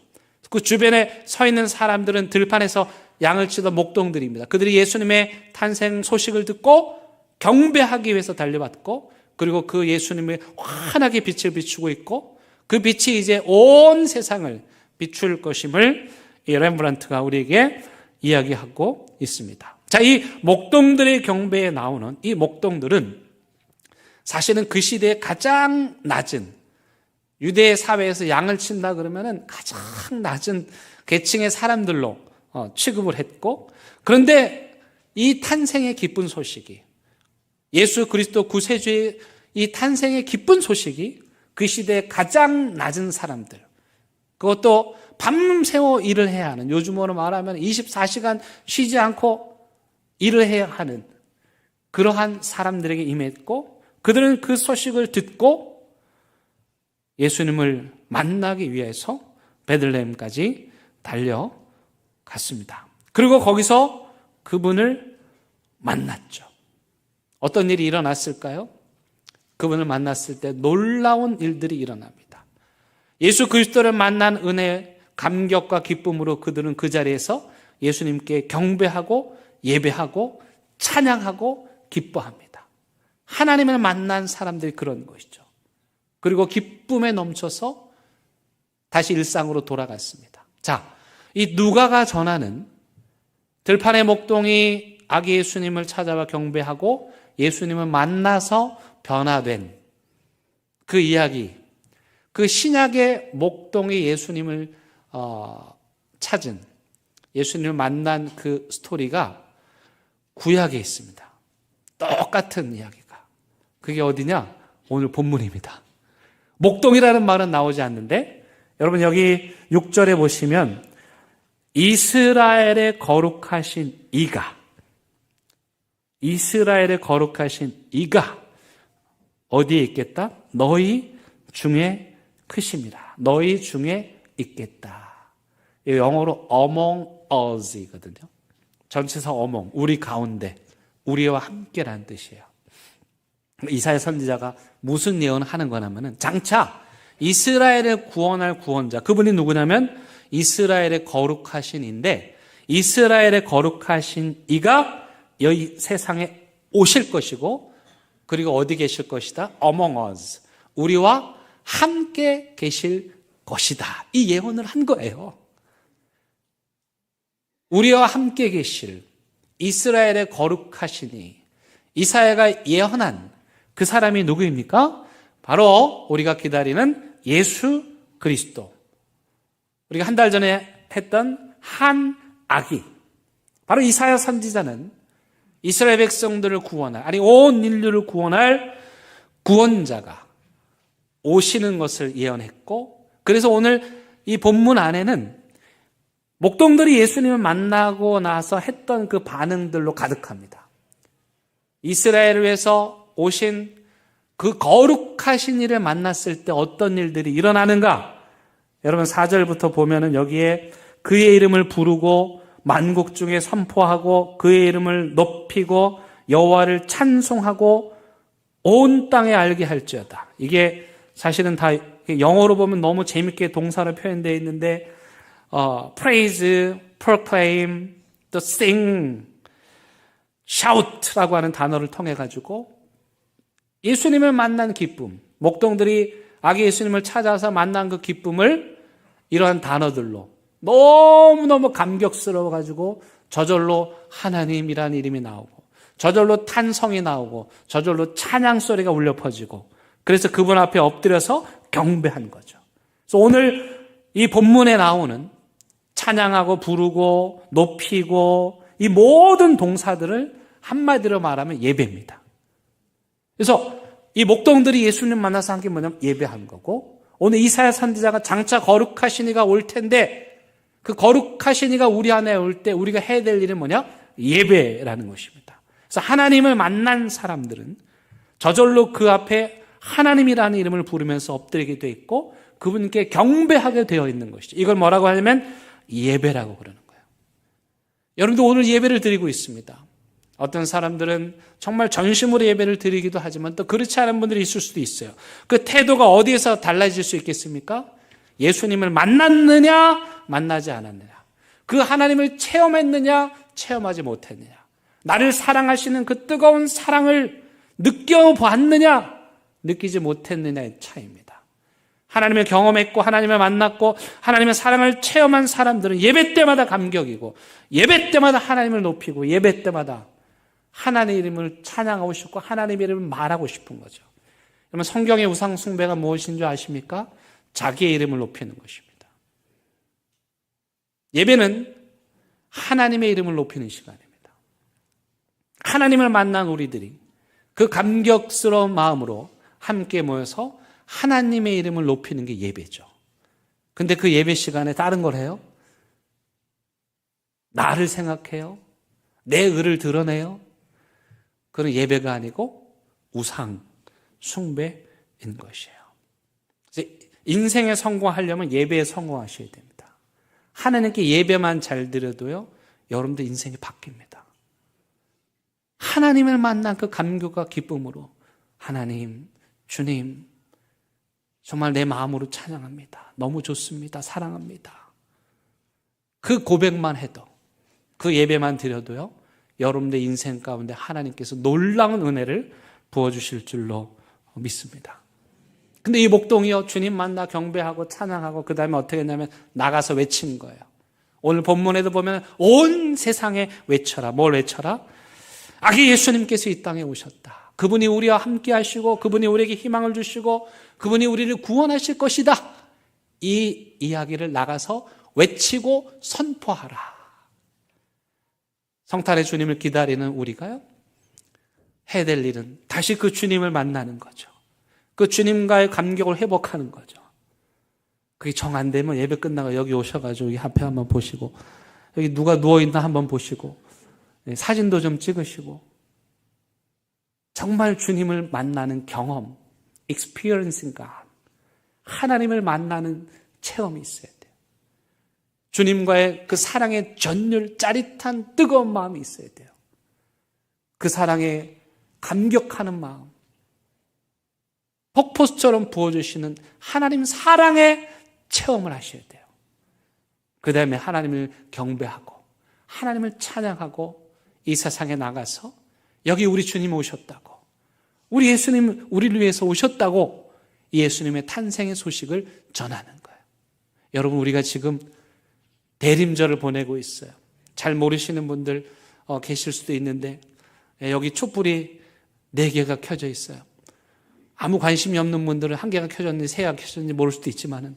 그 주변에 서 있는 사람들은 들판에서 양을 치던 목동들입니다. 그들이 예수님의 탄생 소식을 듣고 경배하기 위해서 달려왔고, 그리고 그 예수님의 환하게 빛을 비추고 있고, 그 빛이 이제 온 세상을 비출 것임을 이 렘브란트가 우리에게 이야기하고 있습니다. 자, 이 목동들의 경배에 나오는 이 목동들은 사실은 그 시대에 가장 낮은, 유대 사회에서 양을 친다 그러면은 가장 낮은 계층의 사람들로 취급을 했고, 그런데 이 탄생의 기쁜 소식이, 예수 그리스도 구세주의 이 탄생의 기쁜 소식이 그 시대의 가장 낮은 사람들, 그것도 밤새워 일을 해야 하는, 요즘으로 말하면 24시간 쉬지 않고 일을 해야 하는 그러한 사람들에게 임했고, 그들은 그 소식을 듣고 예수님을 만나기 위해서 베들레헴까지 달려갔습니다. 그리고 거기서 그분을 만났죠. 어떤 일이 일어났을까요? 그분을 만났을 때 놀라운 일들이 일어납니다. 예수 그리스도를 만난 은혜, 감격과 기쁨으로 그들은 그 자리에서 예수님께 경배하고 예배하고 찬양하고 기뻐합니다. 하나님을 만난 사람들이 그런 것이죠. 그리고 기쁨에 넘쳐서 다시 일상으로 돌아갔습니다. 자, 이 누가가 전하는 들판의 목동이 아기 예수님을 찾아와 경배하고 예수님을 만나서 변화된 그 이야기, 그 신약의 목동이 예수님을 찾은, 예수님을 만난 그 스토리가 구약에 있습니다. 똑같은 이야기가. 그게 어디냐? 오늘 본문입니다. 목동이라는 말은 나오지 않는데, 여러분 여기 6절에 보시면 이스라엘의 거룩하신 이가 어디에 있겠다? 너희 중에 크심이라. 너희 중에 있겠다. 영어로 among us이거든요. 전치사 among, 우리 가운데, 우리와 함께라는 뜻이에요. 이사야 선지자가 무슨 예언을 하는 거냐면은, 장차 이스라엘을 구원할 구원자, 그분이 누구냐면 이스라엘의 거룩하신 인데, 이스라엘의 거룩하신 이가 여기 세상에 오실 것이고, 그리고 어디 계실 것이다? among us, 우리와 함께 계실 것이다. 이 예언을 한 거예요. 우리와 함께 계실 이스라엘의 거룩하시니, 이사야가 예언한 그 사람이 누구입니까? 바로 우리가 기다리는 예수 그리스도. 우리가 한 달 전에 했던 한 아기, 바로 이사야 선지자는 이스라엘 백성들을 구원할, 아니 온 인류를 구원할 구원자가 오시는 것을 예언했고, 그래서 오늘 이 본문 안에는 목동들이 예수님을 만나고 나서 했던 그 반응들로 가득합니다. 이스라엘을 위해서 오신 그 거룩하신 이를 만났을 때 어떤 일들이 일어나는가? 여러분 4절부터 보면은 여기에 그의 이름을 부르고 만국 중에 선포하고 그의 이름을 높이고 여호와를 찬송하고 온 땅에 알게 할지어다. 이게 사실은 다 영어로 보면 너무 재밌게 동사로 표현되어 있는데 praise, proclaim, to sing, shout라고 하는 단어를 통해 가지고 예수님을 만난 기쁨, 목동들이 아기 예수님을 찾아서 만난 그 기쁨을 이러한 단어들로 너무너무 감격스러워 가지고 저절로 하나님이라는 이름이 나오고 저절로 탄성이 나오고 저절로 찬양 소리가 울려 퍼지고 그래서 그분 앞에 엎드려서 경배한 거죠. 그래서 오늘 이 본문에 나오는 찬양하고 부르고 높이고 이 모든 동사들을 한마디로 말하면 예배입니다. 그래서 이 목동들이 예수님 만나서 한 게 뭐냐면 예배한 거고 오늘 이사야 선지자가 장차 거룩하신 이가 올 텐데 그 거룩하신 이가 우리 안에 올 때 우리가 해야 될 일은 뭐냐? 예배라는 것입니다. 그래서 하나님을 만난 사람들은 저절로 그 앞에 하나님이라는 이름을 부르면서 엎드리게 되어 있고 그분께 경배하게 되어 있는 것이죠. 이걸 뭐라고 하냐면 예배라고 그러는 거예요. 여러분도 오늘 예배를 드리고 있습니다. 어떤 사람들은 정말 전심으로 예배를 드리기도 하지만 또 그렇지 않은 분들이 있을 수도 있어요. 그 태도가 어디에서 달라질 수 있겠습니까? 예수님을 만났느냐 만나지 않았느냐, 그 하나님을 체험했느냐 체험하지 못했느냐, 나를 사랑하시는 그 뜨거운 사랑을 느껴봤느냐 느끼지 못했느냐의 차이입니다. 하나님을 경험했고 하나님을 만났고 하나님의 사랑을 체험한 사람들은 예배 때마다 감격이고 예배 때마다 하나님을 높이고 예배 때마다 하나님의 이름을 찬양하고 싶고 하나님의 이름을 말하고 싶은 거죠. 그러면 성경의 우상 숭배가 무엇인 줄 아십니까? 자기의 이름을 높이는 것입니다. 예배는 하나님의 이름을 높이는 시간입니다. 하나님을 만난 우리들이 그 감격스러운 마음으로 함께 모여서 하나님의 이름을 높이는 게 예배죠. 근데 그 예배 시간에 다른 걸 해요? 나를 생각해요? 내 의를 드러내요? 그런 예배가 아니고 우상, 숭배인 것이에요. 인생에 성공하려면 예배에 성공하셔야 됩니다. 하나님께 예배만 잘 드려도요, 여러분들 인생이 바뀝니다. 하나님을 만난 그 감격과 기쁨으로 하나님, 주님, 정말 내 마음으로 찬양합니다. 너무 좋습니다. 사랑합니다. 그 고백만 해도, 그 예배만 드려도요, 여러분들 인생 가운데 하나님께서 놀라운 은혜를 부어주실 줄로 믿습니다. 근데 이 목동이요, 주님 만나 경배하고 찬양하고 그 다음에 어떻게 했냐면 나가서 외친 거예요. 오늘 본문에도 보면 온 세상에 외쳐라. 뭘 외쳐라? 아기 예수님께서 이 땅에 오셨다. 그분이 우리와 함께 하시고 그분이 우리에게 희망을 주시고 그분이 우리를 구원하실 것이다. 이 이야기를 나가서 외치고 선포하라. 성탄의 주님을 기다리는 우리가요, 해야 될 일은 다시 그 주님을 만나는 거죠. 그 주님과의 감격을 회복하는 거죠. 그게 정 안 되면 예배 끝나고 여기 오셔가지고 여기 앞에 한번 보시고 여기 누가 누워있나 한번 보시고 사진도 좀 찍으시고 정말 주님을 만나는 경험, experiencing God, 하나님을 만나는 체험이 있어야 돼요. 주님과의 그 사랑의 전율, 짜릿한 뜨거운 마음이 있어야 돼요. 그 사랑에 감격하는 마음, 폭포수처럼 부어주시는 하나님 사랑의 체험을 하셔야 돼요. 그 다음에 하나님을 경배하고 하나님을 찬양하고 이 세상에 나가서 여기 우리 주님 오셨다고, 우리 예수님 우리를 위해서 오셨다고 이 예수님의 탄생의 소식을 전하는 거예요. 여러분, 우리가 지금 대림절을 보내고 있어요. 잘 모르시는 분들 계실 수도 있는데 여기 촛불이 4개가 켜져 있어요. 아무 관심이 없는 분들은 1개가 켜졌는지 3개가 켜졌는지 모를 수도 있지만은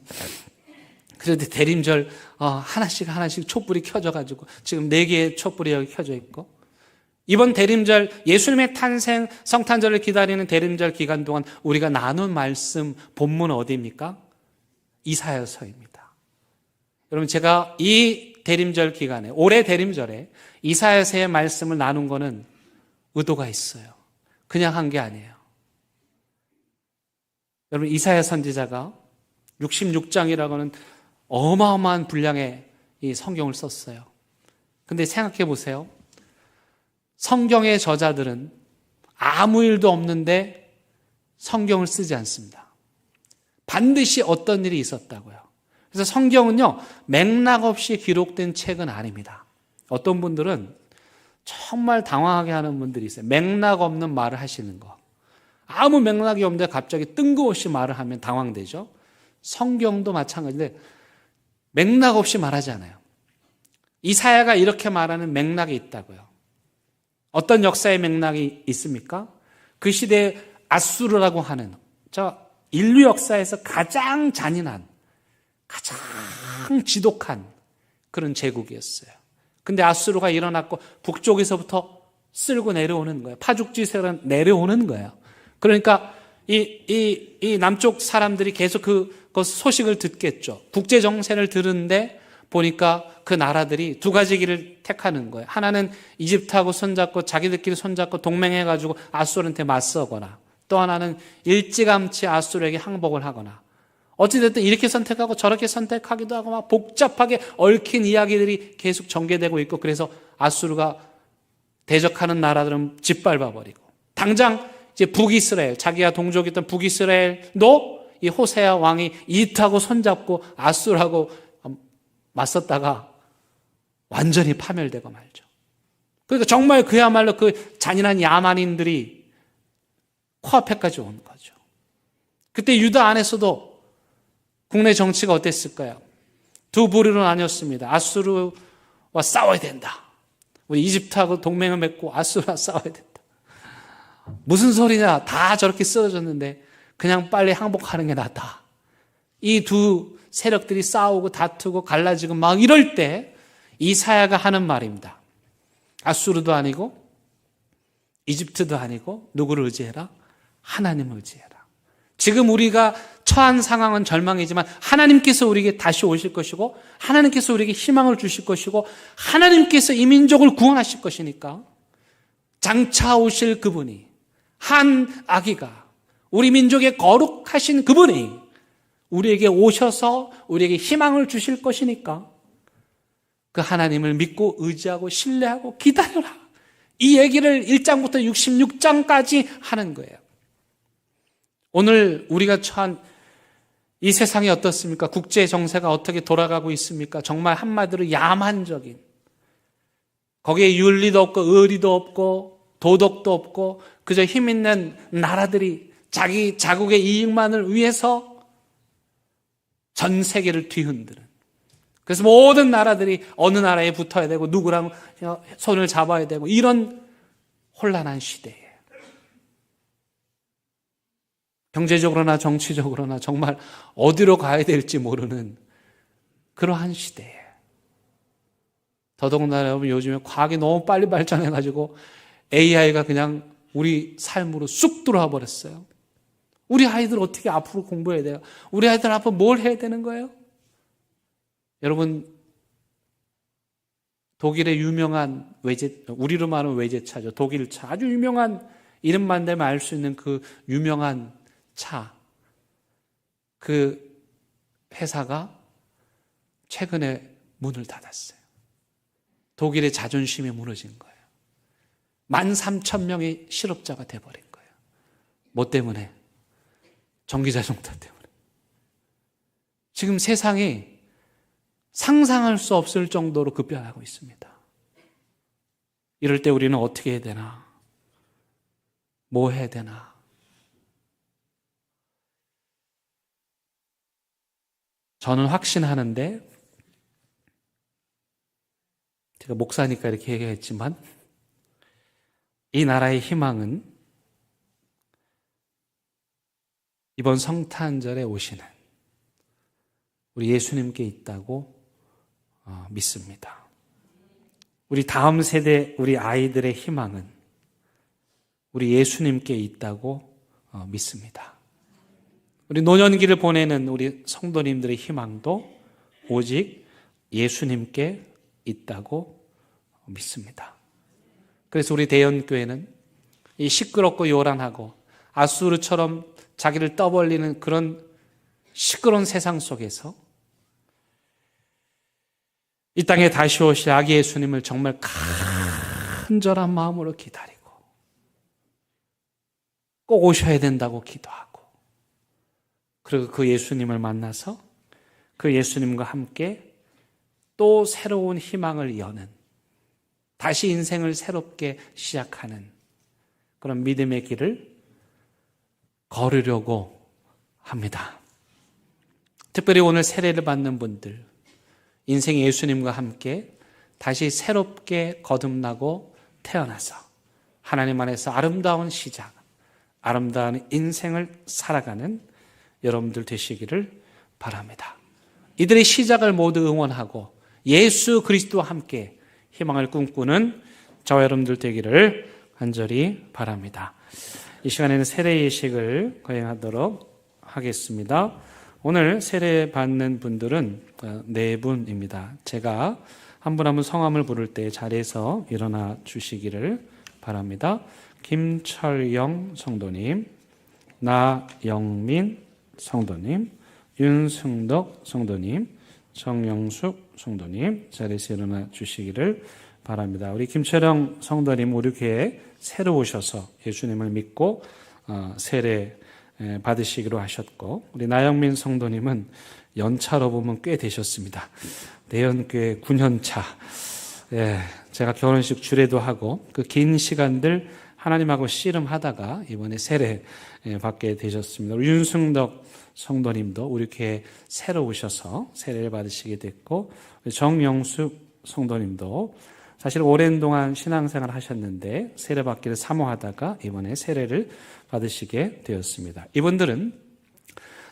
그래도 대림절 하나씩 촛불이 켜져가지고 지금 4개의 촛불이 여기 켜져 있고, 이번 대림절 예수님의 탄생 성탄절을 기다리는 대림절 기간 동안 우리가 나눈 말씀 본문은 어디입니까? 이사야서입니다. 여러분, 제가 이 대림절 기간에, 올해 대림절에 이사야서의 말씀을 나눈 거는 의도가 있어요. 그냥 한 게 아니에요. 여러분, 이사야 선지자가 66장이라고 하는 어마어마한 분량의 이 성경을 썼어요. 근데 생각해 보세요. 성경의 저자들은 아무 일도 없는데 성경을 쓰지 않습니다. 반드시 어떤 일이 있었다고요. 그래서 성경은요, 맥락 없이 기록된 책은 아닙니다. 어떤 분들은 정말 당황하게 하는 분들이 있어요. 맥락 없는 말을 하시는 거. 아무 맥락이 없는데 갑자기 뜬금없이 말을 하면 당황되죠. 성경도 마찬가지인데 맥락 없이 말하지 않아요. 이사야가 이렇게 말하는 맥락이 있다고요. 어떤 역사의 맥락이 있습니까? 그 시대에 아수르라고 하는 인류 역사에서 가장 잔인한, 가장 지독한 그런 제국이었어요. 근데 아수르가 일어났고 북쪽에서부터 쓸고 내려오는 거예요. 파죽지세로 내려오는 거예요. 그러니까 이 남쪽 사람들이 계속 그 소식을 듣겠죠. 국제 정세를 들은데 보니까 그 나라들이 두 가지 길을 택하는 거예요. 하나는 이집트하고 손잡고 자기들끼리 손잡고 동맹해가지고 아수르한테 맞서거나, 또 하나는 일찌감치 아수르에게 항복을 하거나, 어찌됐든 이렇게 선택하고 저렇게 선택하기도 하고 막 복잡하게 얽힌 이야기들이 계속 전개되고 있고, 그래서 아수르가 대적하는 나라들은 짓밟아버리고, 당장 이제 북이스라엘, 자기가 동족이었던 북이스라엘도 이 호세아 왕이 이집트하고 손잡고 아수르하고 맞섰다가 완전히 파멸되고 말죠. 그러니까 정말 그야말로 그 잔인한 야만인들이 코앞에까지 온 거죠. 그때 유다 안에서도 국내 정치가 어땠을까요? 두 부류로 나뉘었습니다. 아수르와 싸워야 된다. 우리 이집트하고 동맹을 맺고 아수르와 싸워야 된다. 무슨 소리냐? 다 저렇게 쓰러졌는데 그냥 빨리 항복하는 게 낫다. 이 두 세력들이 싸우고 다투고 갈라지고 막 이럴 때 이사야가 하는 말입니다. 아수르도 아니고 이집트도 아니고 누구를 의지해라? 하나님을 의지해라. 지금 우리가 처한 상황은 절망이지만 하나님께서 우리에게 다시 오실 것이고, 하나님께서 우리에게 희망을 주실 것이고, 하나님께서 이 민족을 구원하실 것이니까 장차 오실 그분이, 한 아기가, 우리 민족의 거룩하신 그분이 우리에게 오셔서 우리에게 희망을 주실 것이니까 그 하나님을 믿고 의지하고 신뢰하고 기다려라. 이 얘기를 1장부터 66장까지 하는 거예요. 오늘 우리가 처한 이 세상이 어떻습니까? 국제 정세가 어떻게 돌아가고 있습니까? 정말 한마디로 야만적인, 거기에 윤리도 없고 의리도 없고 도덕도 없고 그저 힘 있는 나라들이 자기 자국의 이익만을 위해서 전 세계를 뒤흔드는, 그래서 모든 나라들이 어느 나라에 붙어야 되고 누구랑 손을 잡아야 되고 이런 혼란한 시대예요. 경제적으로나 정치적으로나 정말 어디로 가야 될지 모르는 그러한 시대예요. 더더군다나 여러분, 요즘에 과학이 너무 빨리 발전해가지고 AI가 그냥 우리 삶으로 쑥 들어와 버렸어요. 우리 아이들 어떻게 앞으로 공부해야 돼요? 우리 아이들 앞으로 뭘 해야 되는 거예요? 여러분, 독일의 유명한 우리로 말하면 외제차죠. 독일차. 아주 유명한, 이름만 대면 알 수 있는 그 유명한 차. 그 회사가 최근에 문을 닫았어요. 독일의 자존심이 무너진 거예요. 13,000명의 실업자가 돼버린 거예요. 뭐 때문에? 전기자동차 때문에. 지금 세상이 상상할 수 없을 정도로 급변하고 있습니다. 이럴 때 우리는 어떻게 해야 되나? 뭐 해야 되나? 저는 확신하는데, 제가 목사니까 이렇게 얘기했지만, 이 나라의 희망은 이번 성탄절에 오시는 우리 예수님께 있다고 믿습니다. 우리 다음 세대, 우리 아이들의 희망은 우리 예수님께 있다고 믿습니다. 우리 노년기를 보내는 우리 성도님들의 희망도 오직 예수님께 있다고 믿습니다. 그래서 우리 대연교회는 이 시끄럽고 요란하고 아수르처럼 자기를 떠벌리는 그런 시끄러운 세상 속에서 이 땅에 다시 오실 아기 예수님을 정말 간절한 마음으로 기다리고 꼭 오셔야 된다고 기도하고, 그리고 그 예수님을 만나서 그 예수님과 함께 또 새로운 희망을 여는, 다시 인생을 새롭게 시작하는 그런 믿음의 길을 걸으려고 합니다. 특별히 오늘 세례를 받는 분들, 인생 예수님과 함께 다시 새롭게 거듭나고 태어나서 하나님 안에서 아름다운 시작, 아름다운 인생을 살아가는 여러분들 되시기를 바랍니다. 이들의 시작을 모두 응원하고 예수 그리스도와 함께 희망을 꿈꾸는 저와 여러분들 되기를 간절히 바랍니다. 이 시간에는 세례 예식을 거행하도록 하겠습니다. 오늘 세례 받는 분들은 4분입니다. 제가 한 분 한 분 성함을 부를 때 자리에서 일어나 주시기를 바랍니다. 김철영 성도님, 나영민 성도님, 윤승덕 성도님, 정영숙 성도님, 자리에서 일어나 주시기를 바랍니다. 우리 김철영 성도님 우리 교회에 새로 오셔서 예수님을 믿고 세례 받으시기로 하셨고, 우리 나영민 성도님은 연차로 보면 꽤 되셨습니다. 내연교회 9년차. 제가 결혼식 주례도 하고 그 긴 시간들 하나님하고 씨름하다가 이번에 세례 받게 되셨습니다. 우리 윤승덕 성도님도 우리 교회에 새로 오셔서 세례를 받으시게 됐고, 정영숙 성도님도 사실 오랜 동안 신앙생활 하셨는데 세례 받기를 사모하다가 이번에 세례를 받으시게 되었습니다. 이분들은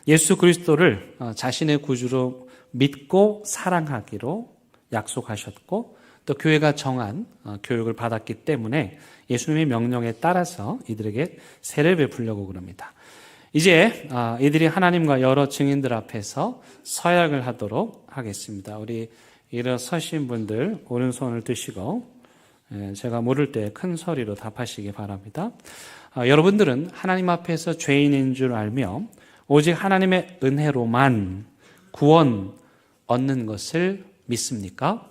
예수 그리스도를 자신의 구주로 믿고 사랑하기로 약속하셨고, 또 교회가 정한 교육을 받았기 때문에 예수님의 명령에 따라서 이들에게 세례를 베풀려고 그럽니다. 이제 이들이 하나님과 여러 증인들 앞에서 서약을 하도록 하겠습니다. 우리 일어서신 분들 오른손을 드시고 제가 물을 때 큰 소리로 답하시기 바랍니다. 여러분들은 하나님 앞에서 죄인인 줄 알며 오직 하나님의 은혜로만 구원 얻는 것을 믿습니까?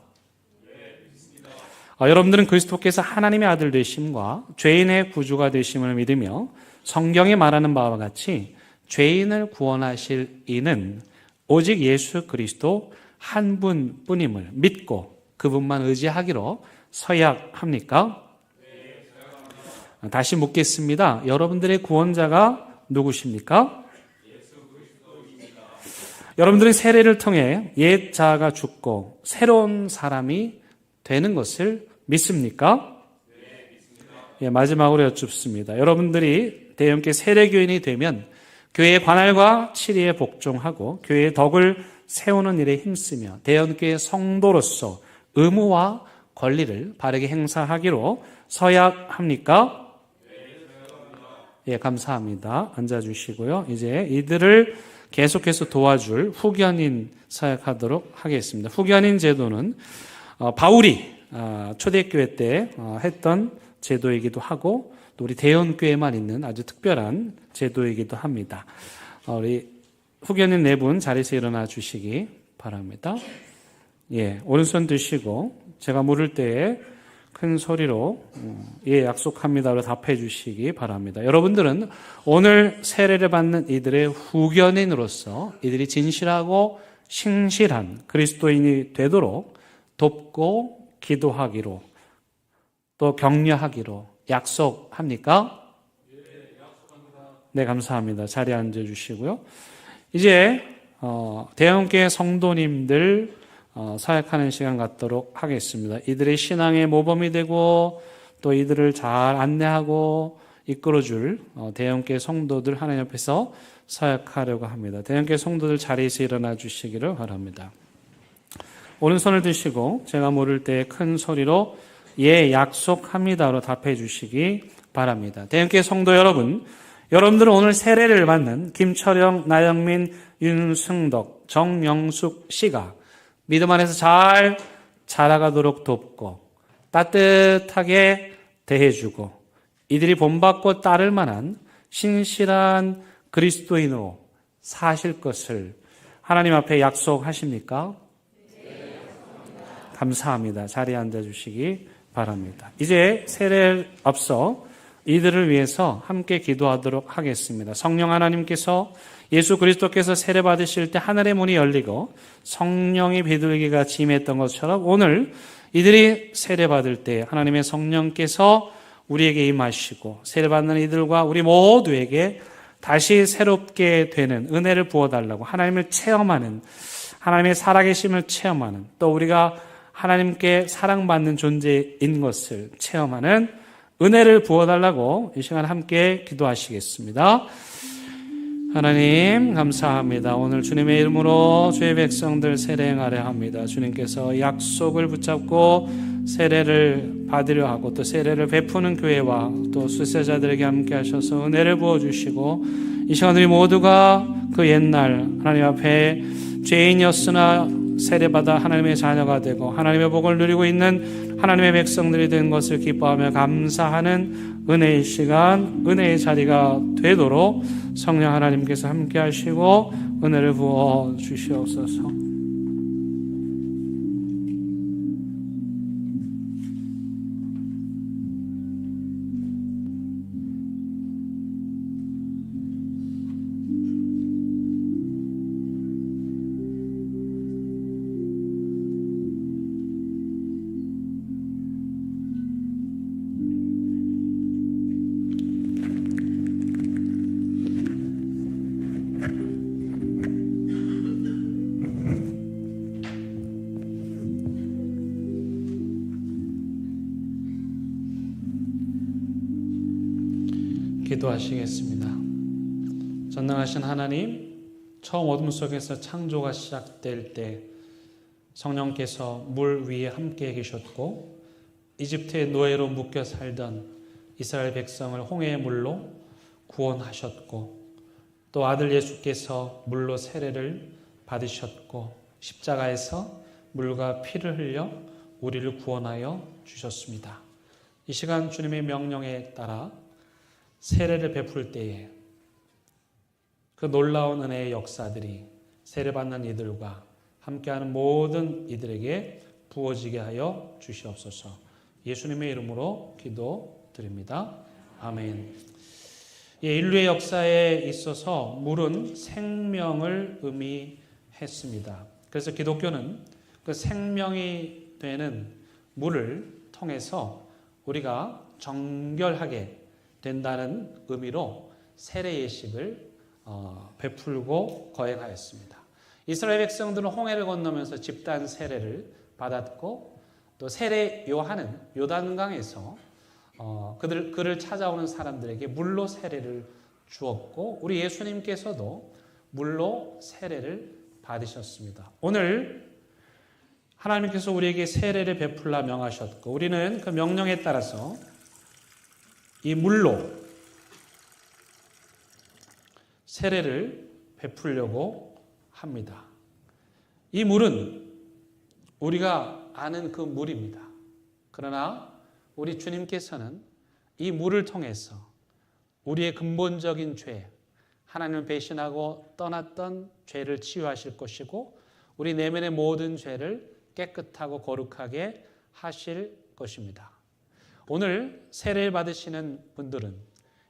여러분들은 그리스도께서 하나님의 아들 되심과 죄인의 구주가 되심을 믿으며 성경이 말하는 바와 같이 죄인을 구원하실 이는 오직 예수 그리스도 한 분뿐임을 믿고 그분만 의지하기로 서약합니까? 다시 묻겠습니다. 여러분들의 구원자가 누구십니까? 여러분들의 세례를 통해 옛 자아가 죽고 새로운 사람이 되는 것을 믿습니까? 마지막으로 여쭙습니다. 여러분들이 대형교 세례교인이 되면 교회의 관할과 치리에 복종하고 교회의 덕을 세우는 일에 힘쓰며 대형교회 성도로서 의무와 권리를 바르게 행사하기로 서약합니까? 감사합니다. 앉아주시고요. 이제 이들을 계속해서 도와줄 후견인 서약하도록 하겠습니다. 후견인 제도는 바울이 초대교회 때 했던 제도이기도 하고 또 우리 대형교회만 있는 아주 특별한 제도이기도 합니다. 우리 후견인 4분 자리에서 일어나 주시기 바랍니다. 오른손 드시고 제가 물을 때에 큰 소리로 약속합니다로 답해 주시기 바랍니다. 여러분들은 오늘 세례를 받는 이들의 후견인으로서 이들이 진실하고 신실한 그리스도인이 되도록 돕고 기도하기로 또 격려하기로 약속합니까? 네, 감사합니다. 자리에 앉아주시고요. 이제 대형교회 성도님들 사역하는 시간 갖도록 하겠습니다. 이들의 신앙의 모범이 되고 또 이들을 잘 안내하고 이끌어줄 대형교회 성도들 하나님 앞에서 사역하려고 합니다. 대형교회 성도들 자리에서 일어나 주시기를 바랍니다. 오른손을 드시고 제가 물을 때 큰 소리로 약속합니다로 답해 주시기 바랍니다. 대형교회 성도 여러분, 여러분들은 오늘 세례를 받는 김철영, 나영민, 윤승덕, 정영숙 씨가 믿음 안에서 잘 자라가도록 돕고 따뜻하게 대해주고 이들이 본받고 따를 만한 신실한 그리스도인으로 사실 것을 하나님 앞에 약속하십니까? 감사합니다. 자리에 앉아주시기 바랍니다. 이제 세례를 앞서 이들을 위해서 함께 기도하도록 하겠습니다. 성령 하나님께서 예수 그리스도께서 세례 받으실 때 하늘의 문이 열리고 성령의 비둘기가 임했던 것처럼 오늘 이들이 세례 받을 때 하나님의 성령께서 우리에게 임하시고 세례 받는 이들과 우리 모두에게 다시 새롭게 되는 은혜를 부어달라고 하나님을 체험하는, 하나님의 살아계심을 체험하는, 또 우리가 하나님께 사랑받는 존재인 것을 체험하는 은혜를 부어달라고 이 시간 함께 기도하시겠습니다. 하나님 감사합니다. 오늘 주님의 이름으로 주의 백성들 세례 행하려 합니다. 주님께서 약속을 붙잡고 세례를 받으려 하고 또 세례를 베푸는 교회와 또 수세자들에게 함께 하셔서 은혜를 부어주시고 이 시간 우리 모두가 그 옛날 하나님 앞에 죄인이었으나 세례받아 하나님의 자녀가 되고 하나님의 복을 누리고 있는 하나님의 백성들이 된 것을 기뻐하며 감사하는 은혜의 시간, 은혜의 자리가 되도록 성령 하나님께서 함께 하시고 은혜를 부어 주시옵소서. 기도하시겠습니다. 전능하신 하나님, 처음 어둠 속에서 창조가 시작될 때 성령께서 물 위에 함께 계셨고 이집트의 노예로 묶여 살던 이스라엘 백성을 홍해의 물로 구원하셨고 또 아들 예수께서 물로 세례를 받으셨고 십자가에서 물과 피를 흘려 우리를 구원하여 주셨습니다. 이 시간 주님의 명령에 따라 세례를 베풀 때에 그 놀라운 은혜의 역사들이 세례받는 이들과 함께하는 모든 이들에게 부어지게 하여 주시옵소서. 예수님의 이름으로 기도드립니다. 아멘. 인류의 역사에 있어서 물은 생명을 의미했습니다. 그래서 기독교는 그 생명이 되는 물을 통해서 우리가 정결하게 된다는 의미로 세례 예식을 베풀고 거행하였습니다. 이스라엘 백성들은 홍해를 건너면서 집단 세례를 받았고 또 세례 요한은 요단강에서 그를 찾아오는 사람들에게 물로 세례를 주었고 우리 예수님께서도 물로 세례를 받으셨습니다. 오늘 하나님께서 우리에게 세례를 베풀라 명하셨고 우리는 그 명령에 따라서 이 물로 세례를 베풀려고 합니다. 이 물은 우리가 아는 그 물입니다. 그러나 우리 주님께서는 이 물을 통해서 우리의 근본적인 죄, 하나님을 배신하고 떠났던 죄를 치유하실 것이고 우리 내면의 모든 죄를 깨끗하고 거룩하게 하실 것입니다. 오늘 세례를 받으시는 분들은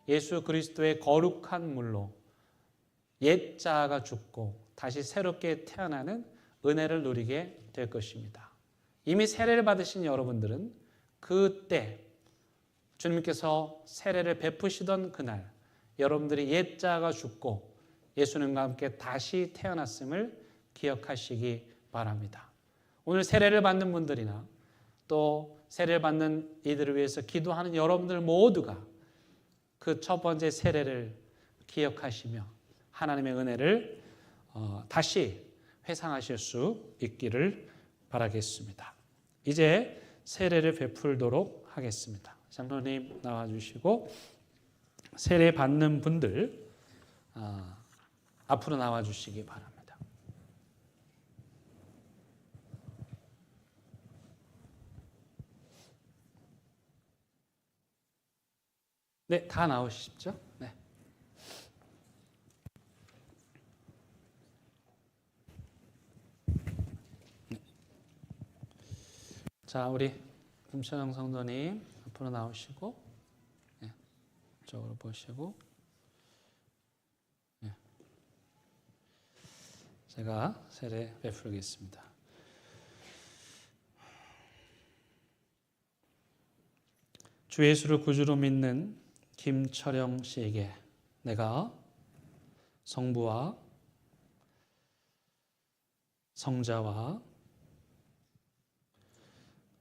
예수 그리스도의 거룩한 물로 옛 자아가 죽고 다시 새롭게 태어나는 은혜를 누리게 될 것입니다. 이미 세례를 받으신 여러분들은 그때 주님께서 세례를 베푸시던 그날 여러분들이 옛 자아가 죽고 예수님과 함께 다시 태어났음을 기억하시기 바랍니다. 오늘 세례를 받는 분들이나 또 세례를 받는 이들을 위해서 기도하는 여러분들 모두가 그 첫 번째 세례를 기억하시며 하나님의 은혜를 다시 회상하실 수 있기를 바라겠습니다. 이제 세례를 베풀도록 하겠습니다. 장로님 나와주시고 세례 받는 분들 앞으로 나와주시기 바랍니다. 네, 다 나오시죠? 네. 자, 우리 김철영 성도님 앞으로 나오시고, 네, 이쪽으로 보시고, 네. 제가 세례 베풀겠습니다. 주 예수를 구주로 믿는 김철영 씨에게 내가 성부와 성자와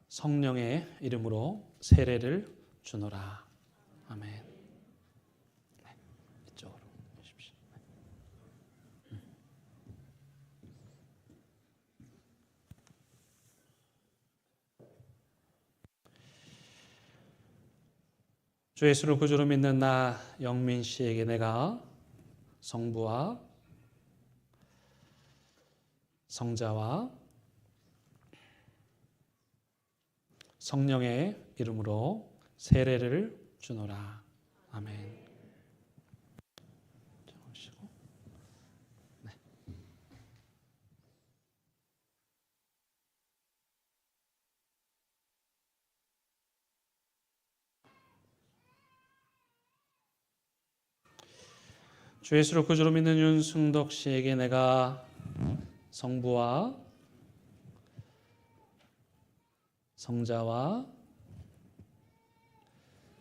성령의 이름으로 세례를 주노라. 아멘. 네, 이쪽으로 오십시오. 주 예수를 구주로 믿는 나 영민 씨에게 내가 성부와 성자와 성령의 이름으로 세례를 주노라. 아멘. 네. 주 예수를 구주로 믿는 윤승덕 씨에게 내가 성부와 성자와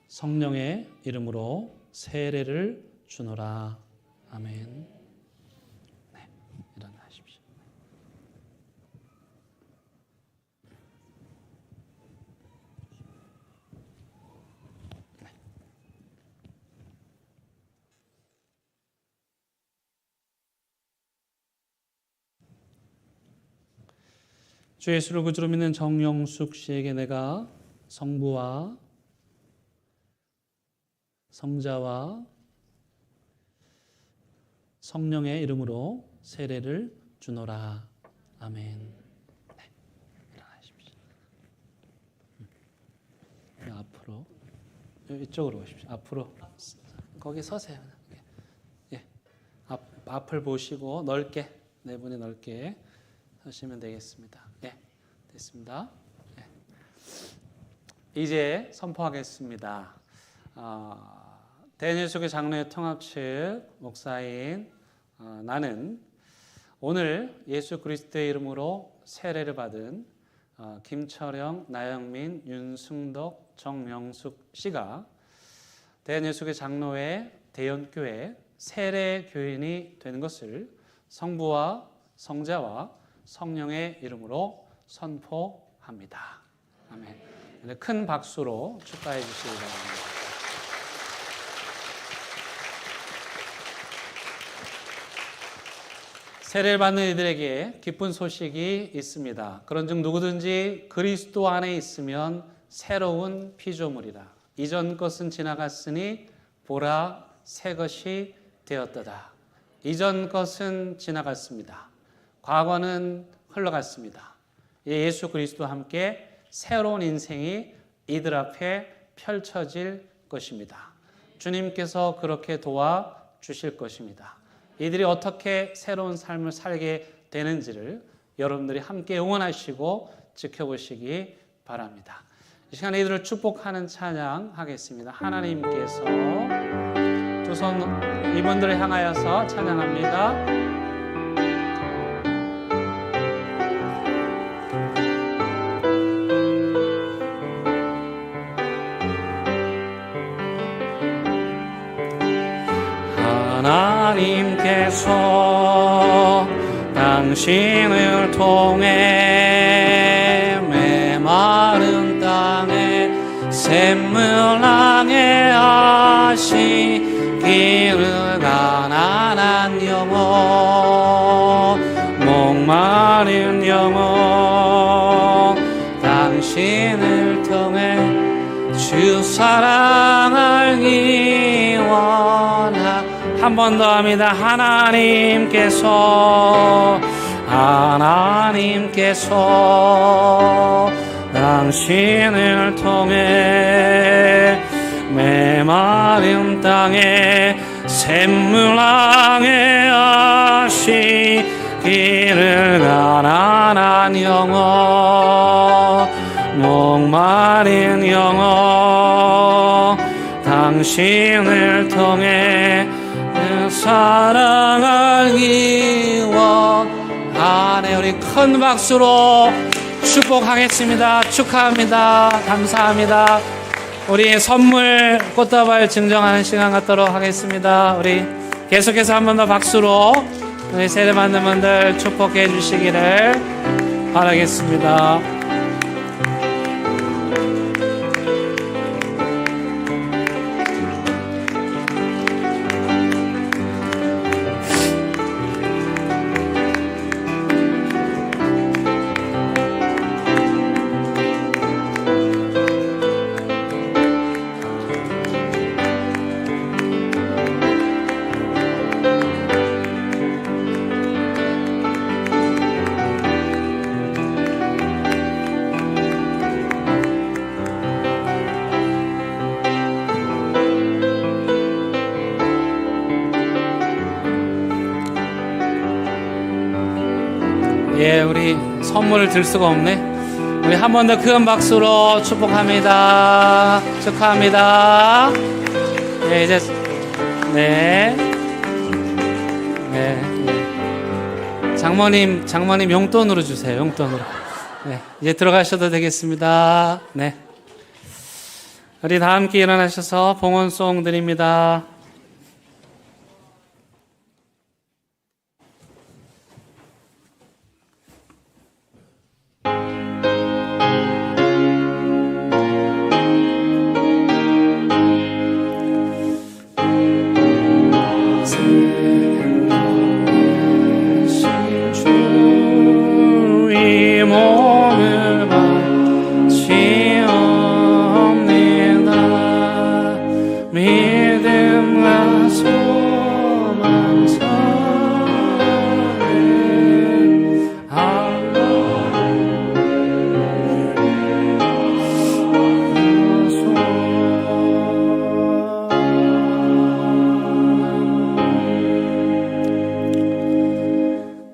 성령의 이름으로 세례를 주노라. 아멘. 네, 일어나십시오. 네. 주 예수를 구주로 믿는 정영숙 씨에게 내가 성부와 성자와 성령의 이름으로 세례를 주노라. 아멘. 네, 일어나십시오. 앞으로 이쪽으로 오십시오. 앞으로 거기 서세요. 예, 앞을 보시고 넓게 네 분이 넓게 서시면 되겠습니다. 네, 됐습니다. 네. 이제 선포하겠습니다. 대한예수교 장로회 통합 측 목사인 나는 오늘 예수 그리스도의 이름으로 세례를 받은 김철영, 나영민, 윤승덕, 정명숙 씨가 대한예수교 장로회 대연교회 세례교인이 되는 것을 성부와 성자와 성령의 이름으로 선포합니다. 아멘. 큰 박수로 축하해 주시기 바랍니다. 세례를 받는 이들에게 기쁜 소식이 있습니다. 그런즉 누구든지 그리스도 안에 있으면 새로운 피조물이라. 이전 것은 지나갔으니 보라 새 것이 되었도다. 이전 것은 지나갔습니다. 과거는 흘러갔습니다. 예수 그리스도와 함께 새로운 인생이 이들 앞에 펼쳐질 것입니다. 주님께서 그렇게 도와주실 것입니다. 이들이 어떻게 새로운 삶을 살게 되는지를 여러분들이 함께 응원하시고 지켜보시기 바랍니다. 이 시간에 이들을 축복하는 찬양 하겠습니다. 하나님께서 두 손 이분들을 향하여서 찬양합니다. 하나님께서 당신을 통해 메마른 땅에 샘물 나게 하시기를 가난한 영혼 목마른 영혼 당신을 통해 주 사랑 알기 원하 한 번 더 합니다. 하나님께서 당신을 통해 메마른 땅에 샘물랑에 하시기를 가난한 영혼 목마른 영혼 당신을 통해 그 사랑을 기원하네. 우리 큰 박수로 축복하겠습니다. 축하합니다. 감사합니다. 우리 선물 꽃다발 증정하는 시간 갖도록 하겠습니다. 우리 계속해서 한 번 더 박수로 우리 세례받는 분들 축복해 주시기를 바라겠습니다. 예, 우리 선물을 들 수가 없네. 우리 한 번 더 큰 박수로 축복합니다. 축하합니다. 네, 이제 네. 장모님 용돈으로 주세요. 용돈으로. 네, 이제 들어가셔도 되겠습니다. 네. 우리 다 함께 일어나셔서 봉헌송 드립니다.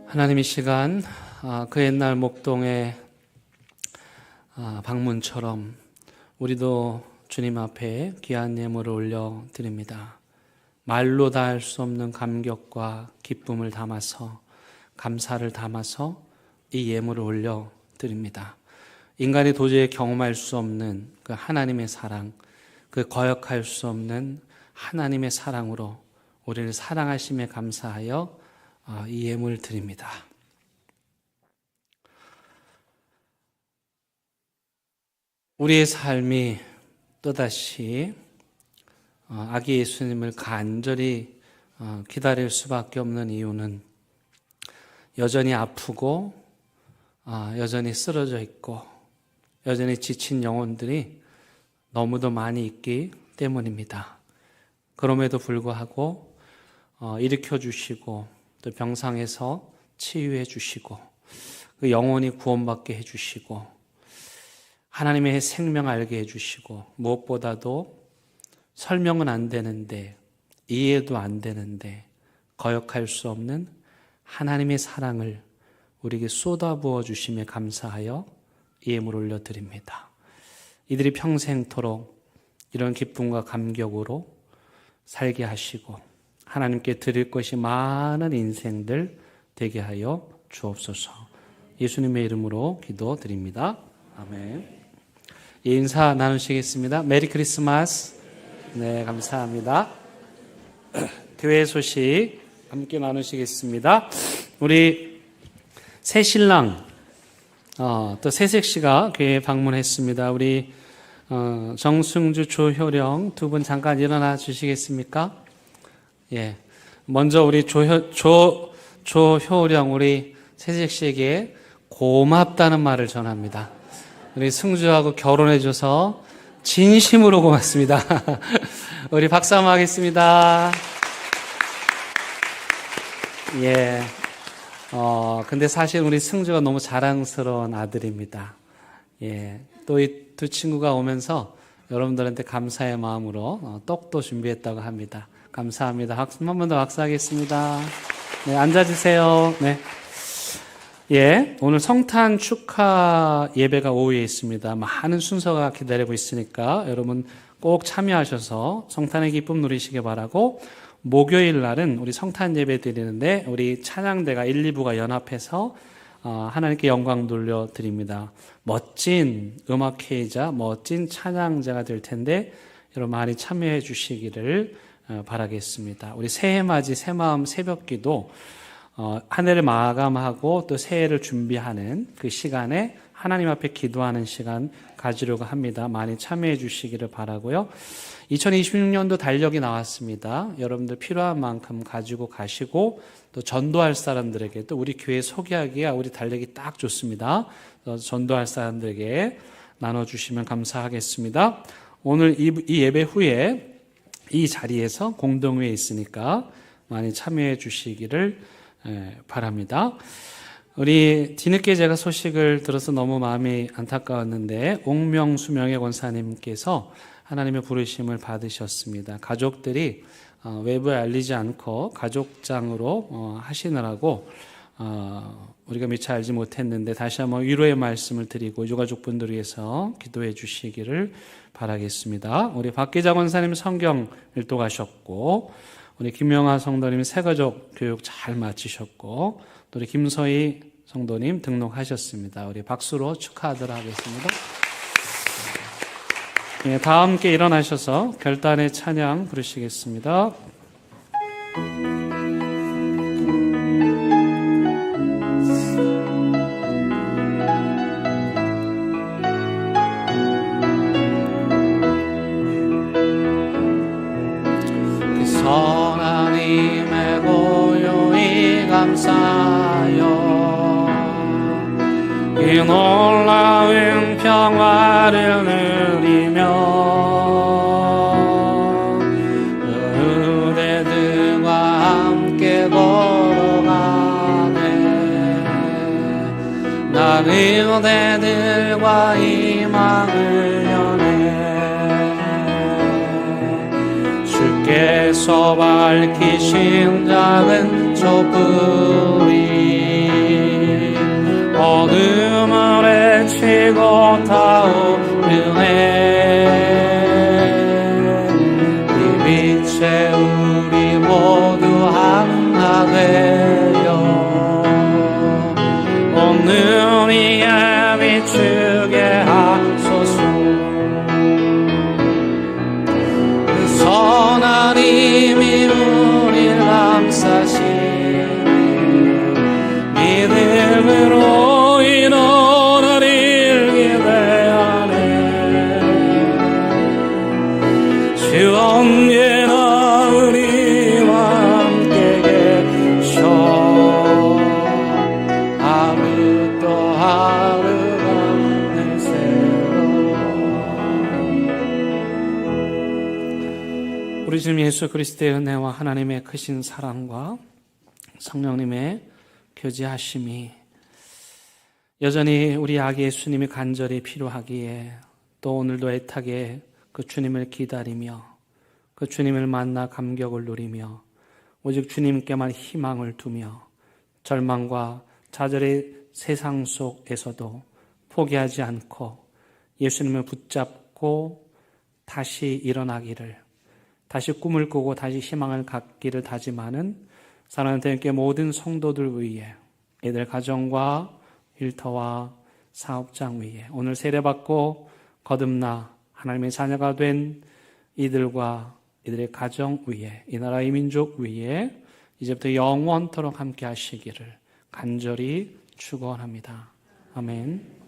하나님 이 시간 그 옛날 목동의 방문처럼 우리도 주님 앞에 귀한 예물을 올려드립니다. 말로 다 할 수 없는 감격과 기쁨을 담아서 감사를 담아서 이 예물을 올려드립니다. 인간이 도저히 경험할 수 없는 그 하나님의 사랑, 그 거역할 수 없는 하나님의 사랑으로 우리를 사랑하심에 감사하여 이 예물을 드립니다. 우리의 삶이 또다시 아기 예수님을 간절히 기다릴 수밖에 없는 이유는 여전히 아프고 여전히 쓰러져 있고 여전히 지친 영혼들이 너무도 많이 있기 때문입니다. 그럼에도 불구하고 일으켜 주시고 또 병상에서 치유해 주시고 그 영혼이 구원받게 해주시고 하나님의 생명 알게 해주시고 무엇보다도 설명은 안 되는데 이해도 안 되는데 거역할 수 없는 하나님의 사랑을 우리에게 쏟아부어 주심에 감사하여 이 예물을 올려드립니다. 이들이 평생토록 이런 기쁨과 감격으로 살게 하시고 하나님께 드릴 것이 많은 인생들 되게 하여 주옵소서. 예수님의 이름으로 기도드립니다. 아멘. 인사 나누시겠습니다. 메리 크리스마스. 네, 감사합니다. 교회 소식 함께 나누시겠습니다. 우리 새신랑 또 새색시가 교회에 방문했습니다. 우리 정승주, 조효령 두 분 잠깐 일어나 주시겠습니까? 예, 먼저 우리 조효령 우리 새색시에게 고맙다는 말을 전합니다. 우리 승주하고 결혼해줘서 진심으로 고맙습니다. 우리 박수 한번 하겠습니다. 예. 근데 사실 우리 승주가 너무 자랑스러운 아들입니다. 예. 또 이 두 친구가 오면서 여러분들한테 감사의 마음으로 떡도 준비했다고 합니다. 감사합니다. 한 번 더 박수하겠습니다. 네, 앉아주세요. 네. 예, 오늘 성탄 축하 예배가 오후에 있습니다. 많은 순서가 기다리고 있으니까 여러분 꼭 참여하셔서 성탄의 기쁨 누리시기 바라고, 목요일 날은 우리 성탄 예배 드리는데 우리 찬양대가 1, 2부가 연합해서 하나님께 영광 돌려드립니다. 멋진 음악회의자, 멋진 찬양자가 될 텐데 여러분 많이 참여해 주시기를 바라겠습니다. 우리 새해맞이 새마음 새벽기도 한 해를 마감하고 또 새해를 준비하는 그 시간에 하나님 앞에 기도하는 시간 가지려고 합니다. 많이 참여해 주시기를 바라고요. 2026년도 달력이 나왔습니다. 여러분들 필요한 만큼 가지고 가시고 또 전도할 사람들에게, 또 우리 교회 소개하기가 우리 달력이 딱 좋습니다. 전도할 사람들에게 나눠주시면 감사하겠습니다. 오늘 이 예배 후에 이 자리에서 공동회에 있으니까 많이 참여해 주시기를 바랍니다. 우리 뒤늦게 제가 소식을 들어서 너무 마음이 안타까웠는데 옥명수 명예권사님께서 하나님의 부르심을 받으셨습니다. 가족들이 외부에 알리지 않고 가족장으로 하시느라고 우리가 미처 알지 못했는데 다시 한번 위로의 말씀을 드리고 유가족분들 위해서 기도해 주시기를 바라겠습니다. 우리 박기자 권사님 성경 일독하셨고, 우리 김영하 성도님 새가족 교육 잘 마치셨고, 또 우리 김서희 성도님 등록하셨습니다. 우리 박수로 축하하도록 하겠습니다. 네, 다 함께 일어나셔서 결단의 찬양 부르시겠습니다. 그 선하님의 고요히 감사하여 이 놀라운 평화를 누리며 그대들과 함께 걸어가네. 나 그대들과 희망을 여네. 주께서 밝히신 작은 촛불이 어둠을 헤치고 타오르네. 이 빛에 우리 모두 하나 되어 온 눈이 비추게 하소서. 그 선한 힘이 우리를 감싸시니 믿음으로 언제나 우리와 함께 계셔. 하루 또 하루가 늘 새로워. 우리 주님 예수 그리스도의 은혜와 하나님의 크신 사랑과 성령님의 교제하심이 여전히 우리 아기 예수님이 간절히 필요하기에, 또 오늘도 애타게 그 주님을 기다리며 그 주님을 만나 감격을 누리며 오직 주님께만 희망을 두며 절망과 좌절의 세상 속에서도 포기하지 않고 예수님을 붙잡고 다시 일어나기를, 다시 꿈을 꾸고 다시 희망을 갖기를 다짐하는 사랑하는 대한교회 모든 성도들 위해, 이들 가정과 일터와 사업장 위에 오늘 세례받고 거듭나 하나님의 자녀가 된 이들과 이들의 가정 위에, 이 나라의 민족 위에 이제부터 영원토록 함께 하시기를 간절히 축원합니다. 아멘.